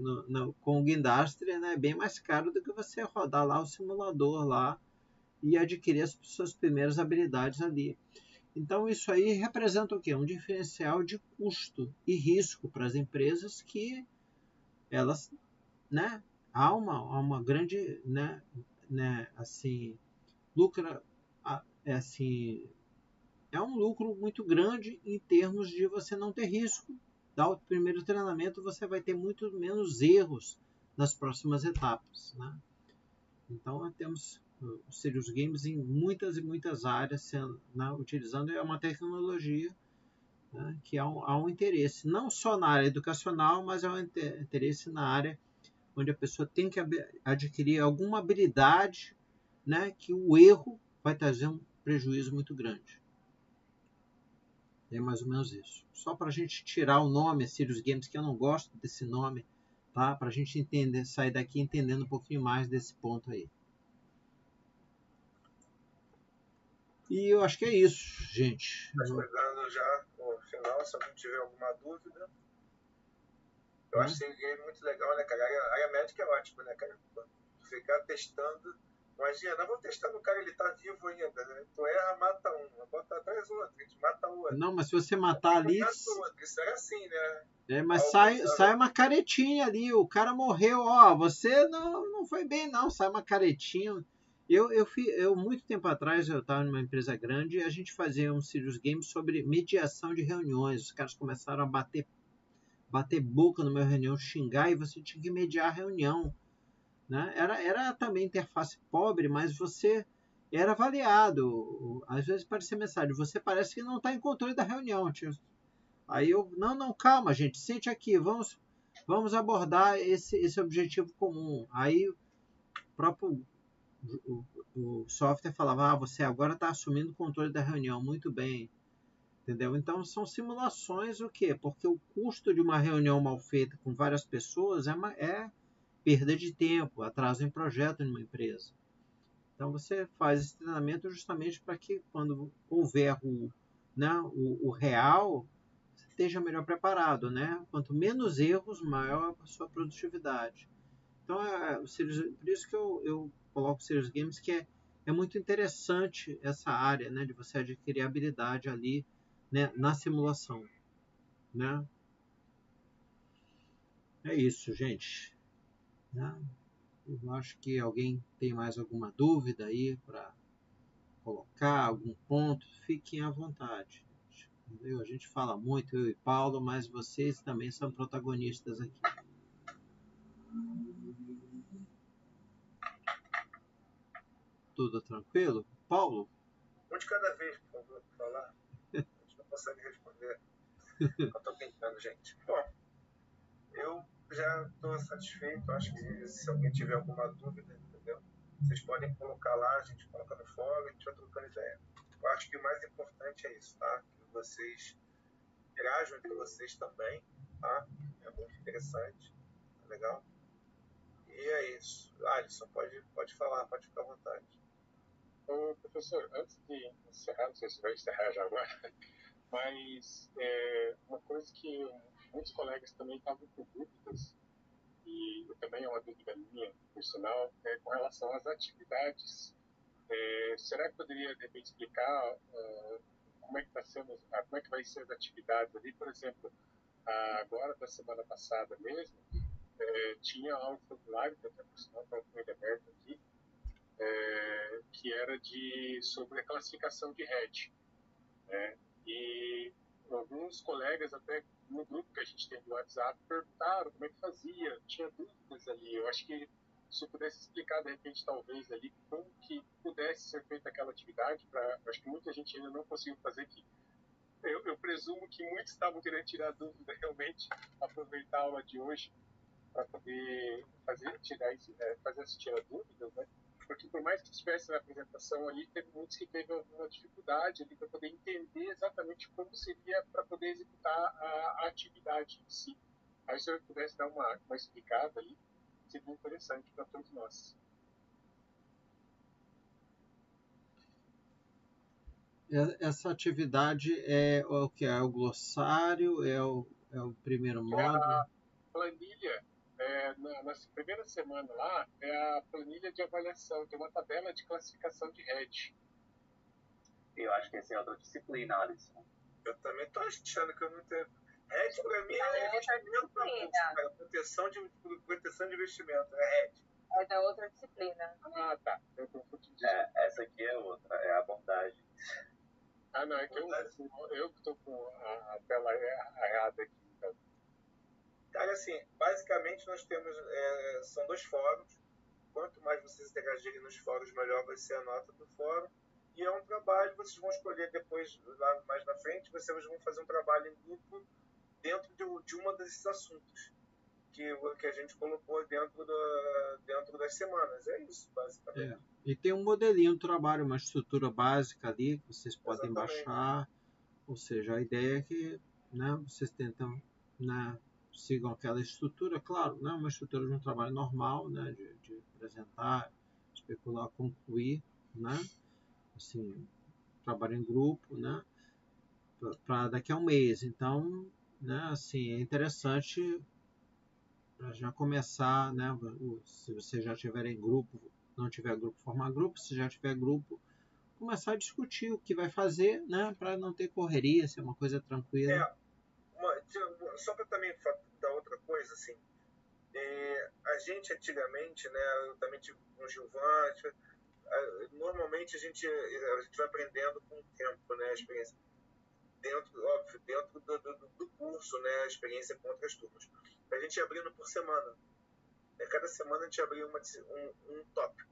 com o guindastre, né, é bem mais caro do que você rodar lá o simulador lá e adquirir as suas primeiras habilidades ali. Então isso aí representa o quê? Um diferencial de custo e risco para as empresas que elas, né, há uma grande, né, assim, assim, é um lucro muito grande em termos de você não ter risco. Dá o primeiro treinamento, você vai ter muito menos erros nas próximas etapas, né? Então, temos os Serious Games em muitas e muitas áreas sendo, né, utilizando uma tecnologia, né, que há um interesse, não só na área educacional, mas há um interesse na área onde a pessoa tem que adquirir alguma habilidade, né, que o erro vai trazer um prejuízo muito grande. É mais ou menos isso. Só para a gente tirar o nome Serious Games, que eu não gosto desse nome, tá? Para a gente entender, sair daqui entendendo um pouquinho mais desse ponto aí. E eu acho que é isso, gente. Tá chegando já no final, se alguém tiver alguma dúvida. Eu acho esse game muito legal, né, cara? A área médica é ótima, né, cara? Ficar testando. Imagina, não vou testar no cara, ele tá vivo ainda, né? Tu erra, mata um, bota atrás outro, a gente mata o outro. Não, mas se você matar ali. Isso era assim, né? Mas sai uma caretinha ali, o cara morreu, ó, você não foi bem não, sai uma caretinha. Eu muito tempo atrás, eu estava numa empresa grande e a gente fazia um Serious Game sobre mediação de reuniões. Os caras começaram a bater boca no meu reunião, xingar, e você tinha que mediar a reunião, né? Era também interface pobre, mas você era avaliado. Às vezes parecia mensagem, você parece que não está em controle da reunião. Aí eu, não, calma, gente, sente aqui, vamos abordar esse objetivo comum. Aí o próprio o software falava, você agora está assumindo o controle da reunião, muito bem, entendeu? Então são simulações, o quê? Porque o custo de uma reunião mal feita com várias pessoas é perda de tempo, atraso em projeto numa empresa. Então você faz esse treinamento justamente para que quando houver o real, esteja melhor preparado, né? Quanto menos erros, maior a sua produtividade. Então, por isso que eu coloco Serious Games, que é muito interessante essa área, né? De você adquirir habilidade ali, né, na simulação, né? É isso, gente. Né? Eu acho que alguém tem mais alguma dúvida aí para colocar, algum ponto, fiquem à vontade. Entendeu? A gente fala muito, eu e Paulo, mas vocês também são protagonistas aqui. Tudo tranquilo? Paulo? Um de cada vez, por favor, falar. A gente não consegue responder. Eu tô tentando, gente. Bom, eu já estou satisfeito. Acho que se alguém tiver alguma dúvida, entendeu? Vocês podem colocar lá, a gente coloca no fórum, a gente vai trocando ideia. Eu acho que o mais importante é isso, tá? Que vocês interajam entre vocês também, tá? É muito interessante, tá legal? E é isso. Alisson, pode falar, pode ficar à vontade. Ô, professor, antes de encerrar, não sei se vai encerrar já agora, mas uma coisa que muitos colegas também estavam com dúvidas, e também é uma dúvida minha, por sinal, é com relação às atividades. Será que poderia, de repente, explicar como é que como é que vai ser as atividades ali? Por exemplo, agora da semana passada mesmo, tinha lá um formulário, que até por sinal estava com ele aberto aqui, que era sobre a classificação de RET. Né? E alguns colegas, até no grupo que a gente tem do WhatsApp, perguntaram como é que fazia, tinha dúvidas ali. Eu acho que se eu pudesse explicar, de repente, talvez ali, como que pudesse ser feita aquela atividade, acho que muita gente ainda não conseguiu fazer aqui. Eu presumo que muitos estavam querendo tirar dúvida, realmente, aproveitar a aula de hoje para poder fazer essa tirar dúvidas, né? Porque por mais que estivesse na apresentação ali, teve muitos que teve alguma dificuldade ali para poder entender exatamente como seria para poder executar a atividade em si. Aí se eu pudesse dar uma explicada ali, seria interessante para todos nós. Essa atividade é o que? É o glossário? É o primeiro módulo? A planilha, na primeira semana lá, é a planilha de avaliação, tem uma tabela de classificação de RET. Eu acho que essa é outra disciplina, Alisson. Eu também estou achando que eu não tenho. RET para mim é investimento na bolsa, cara. Proteção de investimento, é RET. É da outra disciplina. Ah, tá. Eu confundi. Essa aqui é outra, é a abordagem. Ah, não, é que eu que tô com a tela errada aqui, então. Cara, assim, basicamente nós temos, são 2 fóruns. Quanto mais vocês interagirem nos fóruns, melhor vai ser a nota do fórum. E é um trabalho, vocês vão escolher depois, lá mais na frente, vocês vão fazer um trabalho em grupo dentro de uma desses assuntos que a gente colocou dentro das semanas. É isso, basicamente. E tem um modelinho de trabalho, uma estrutura básica ali que vocês podem Exatamente. baixar. Ou seja, a ideia é que, né, vocês tentam, né, sigam aquela estrutura, claro, né, uma estrutura de um trabalho normal, né, de apresentar, especular, concluir, né, assim, trabalho em grupo, né, para daqui a um mês. Então, né, assim, é interessante para já começar, né, se você já tiver em grupo, não tiver grupo, formar grupo, se já tiver grupo, começar a discutir o que vai fazer, né, para não ter correria, ser uma coisa tranquila. Só para também dar outra coisa, assim, a gente antigamente, né, eu também tive com o Gilvan, normalmente a gente vai aprendendo com o tempo, né, a experiência. Óbvio, dentro do curso, né, a experiência com outras turmas. A gente ia abrindo por semana. Cada semana a gente abria um tópico.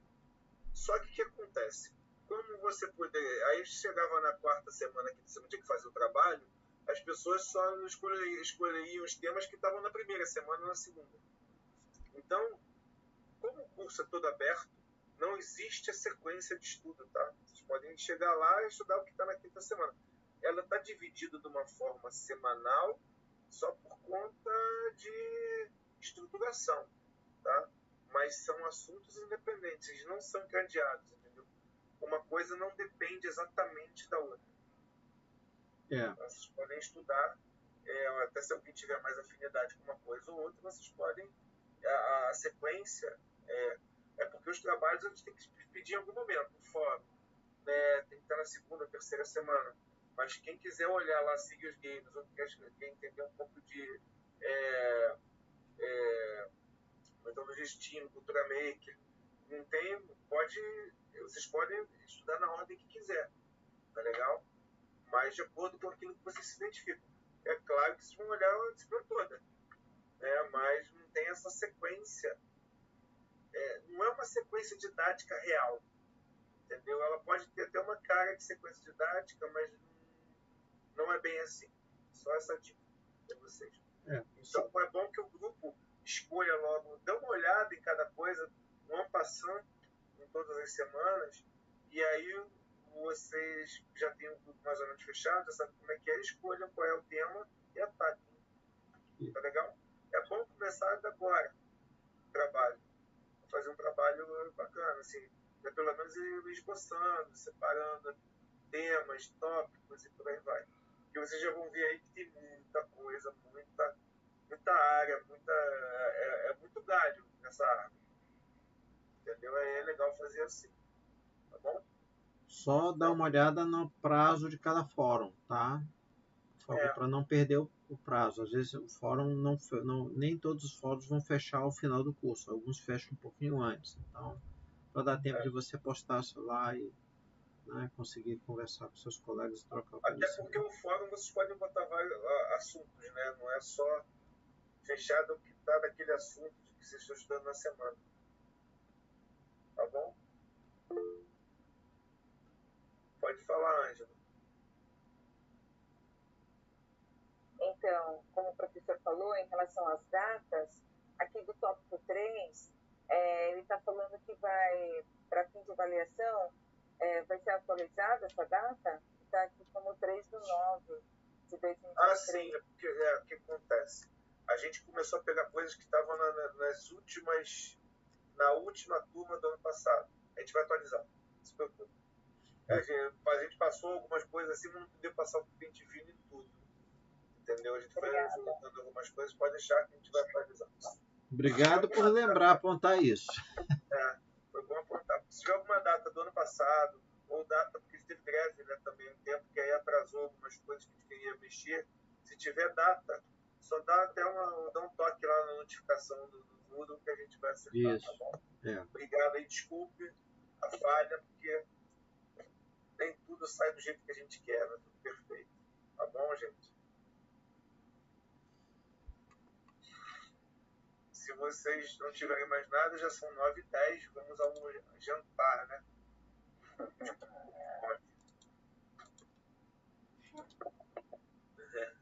Só que o que acontece? Como você poder. Aí chegava na quarta semana que você não tinha que fazer o trabalho, as pessoas só escolheriam os temas que estavam na primeira semana ou na segunda. Então, como o curso é todo aberto, não existe a sequência de estudo, tá? Vocês podem chegar lá e estudar o que está na quinta semana. Ela está dividida de uma forma semanal só por conta de estruturação, tá? Mas são assuntos independentes, eles não são cadeados, entendeu? Uma coisa não depende exatamente da outra. Vocês podem estudar, até se alguém tiver mais afinidade com uma coisa ou outra, vocês podem. A sequência é porque os trabalhos a gente tem que pedir em algum momento, no fórum, né? Tem que estar na segunda, terceira semana. Mas quem quiser olhar lá, seguir os games, ou quer entender um pouco de metodologia Steam, cultura maker, não tem, vocês podem estudar na ordem que quiser, tá legal? Mas de acordo com aquilo que vocês se identificam. É claro que vocês vão olhar a disciplina toda, né? Mas não tem essa sequência, não é uma sequência didática real, entendeu? Ela pode ter até uma cara de sequência didática, mas não é bem assim. Só essa dica para vocês. Então é bom que o grupo escolha logo, dê uma olhada em cada coisa, um passando em todas as semanas, e aí vocês já têm um grupo mais ou menos fechado, já sabem como é que é, escolham qual é o tema e ataquem. Tá legal? É bom começar agora o trabalho. Fazer um trabalho bacana, assim, pelo menos ir esboçando, separando temas, tópicos e por aí vai. E vocês já vão ver aí que tem muita coisa, muita área, muito galho nessa árvore. Entendeu? É legal fazer assim. Tá bom? Só dá uma olhada no prazo de cada fórum, tá? Para não perder o prazo. Às vezes o fórum nem todos os fóruns vão fechar ao final do curso. Alguns fecham um pouquinho antes. Então, para dar tempo de você postar lá e, né, conseguir conversar com seus colegas e trocar o Até porque o fórum vocês podem botar vários assuntos, né? Não é só fechado o que está daquele assunto que vocês estão estudando na semana. Tá bom? Pode falar, Ângela. Então, como o professor falou, em relação às datas, aqui do tópico 3, ele está falando que vai, para fim de avaliação, vai ser atualizada essa data? Está aqui como 3/9 de 2023. Ah, sim, o que acontece? A gente começou a pegar coisas que estavam na última turma do ano passado. A gente vai atualizar, não se preocupe. A gente passou algumas coisas assim, mas não podia passar o pente fino em tudo. Entendeu? A gente foi juntando algumas coisas, pode deixar que a gente vai atualizar. Obrigado por lembrar, apontar isso. Foi bom apontar. Se tiver alguma data do ano passado, ou data, porque teve greve, né, também um tempo que aí atrasou algumas coisas que a gente queria mexer, se tiver data, só dá até dá um toque lá na notificação do Moodle que a gente vai acertar, isso. Tá bom? Obrigado aí, desculpe a falha, porque nem tudo sai do jeito que a gente quer, né? Tudo perfeito. Tá bom, gente? Se vocês não tiverem mais nada, já são 9h10, vamos ao jantar, né?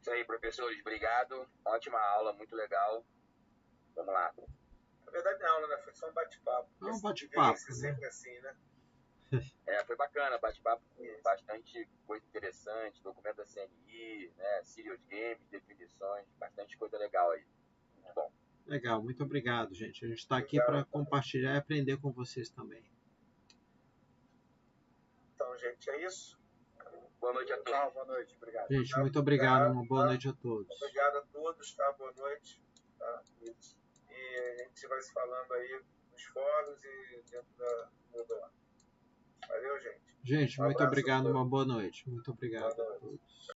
Isso aí, professores, obrigado. Ótima aula, muito legal. Vamos lá. Na verdade, não é aula, né? Foi só um bate-papo. É um bate-papo, Ser né? sempre assim, né? Foi bacana, bate-papo com bastante coisa interessante, documento da CNI, né, serious games, definições, bastante coisa legal aí. Muito bom. Legal, muito obrigado, gente. A gente está aqui para compartilhar e aprender com vocês também. Então, gente, é isso. Boa noite a todos. Tchau, boa noite, obrigado. Gente, muito obrigado. Uma boa noite a todos. Obrigado a todos, tá? Boa noite. Tá? E a gente vai se falando aí nos fóruns e dentro da Moodle lá. Valeu, gente. Gente, muito obrigado. Uma boa noite. Muito obrigado a todos.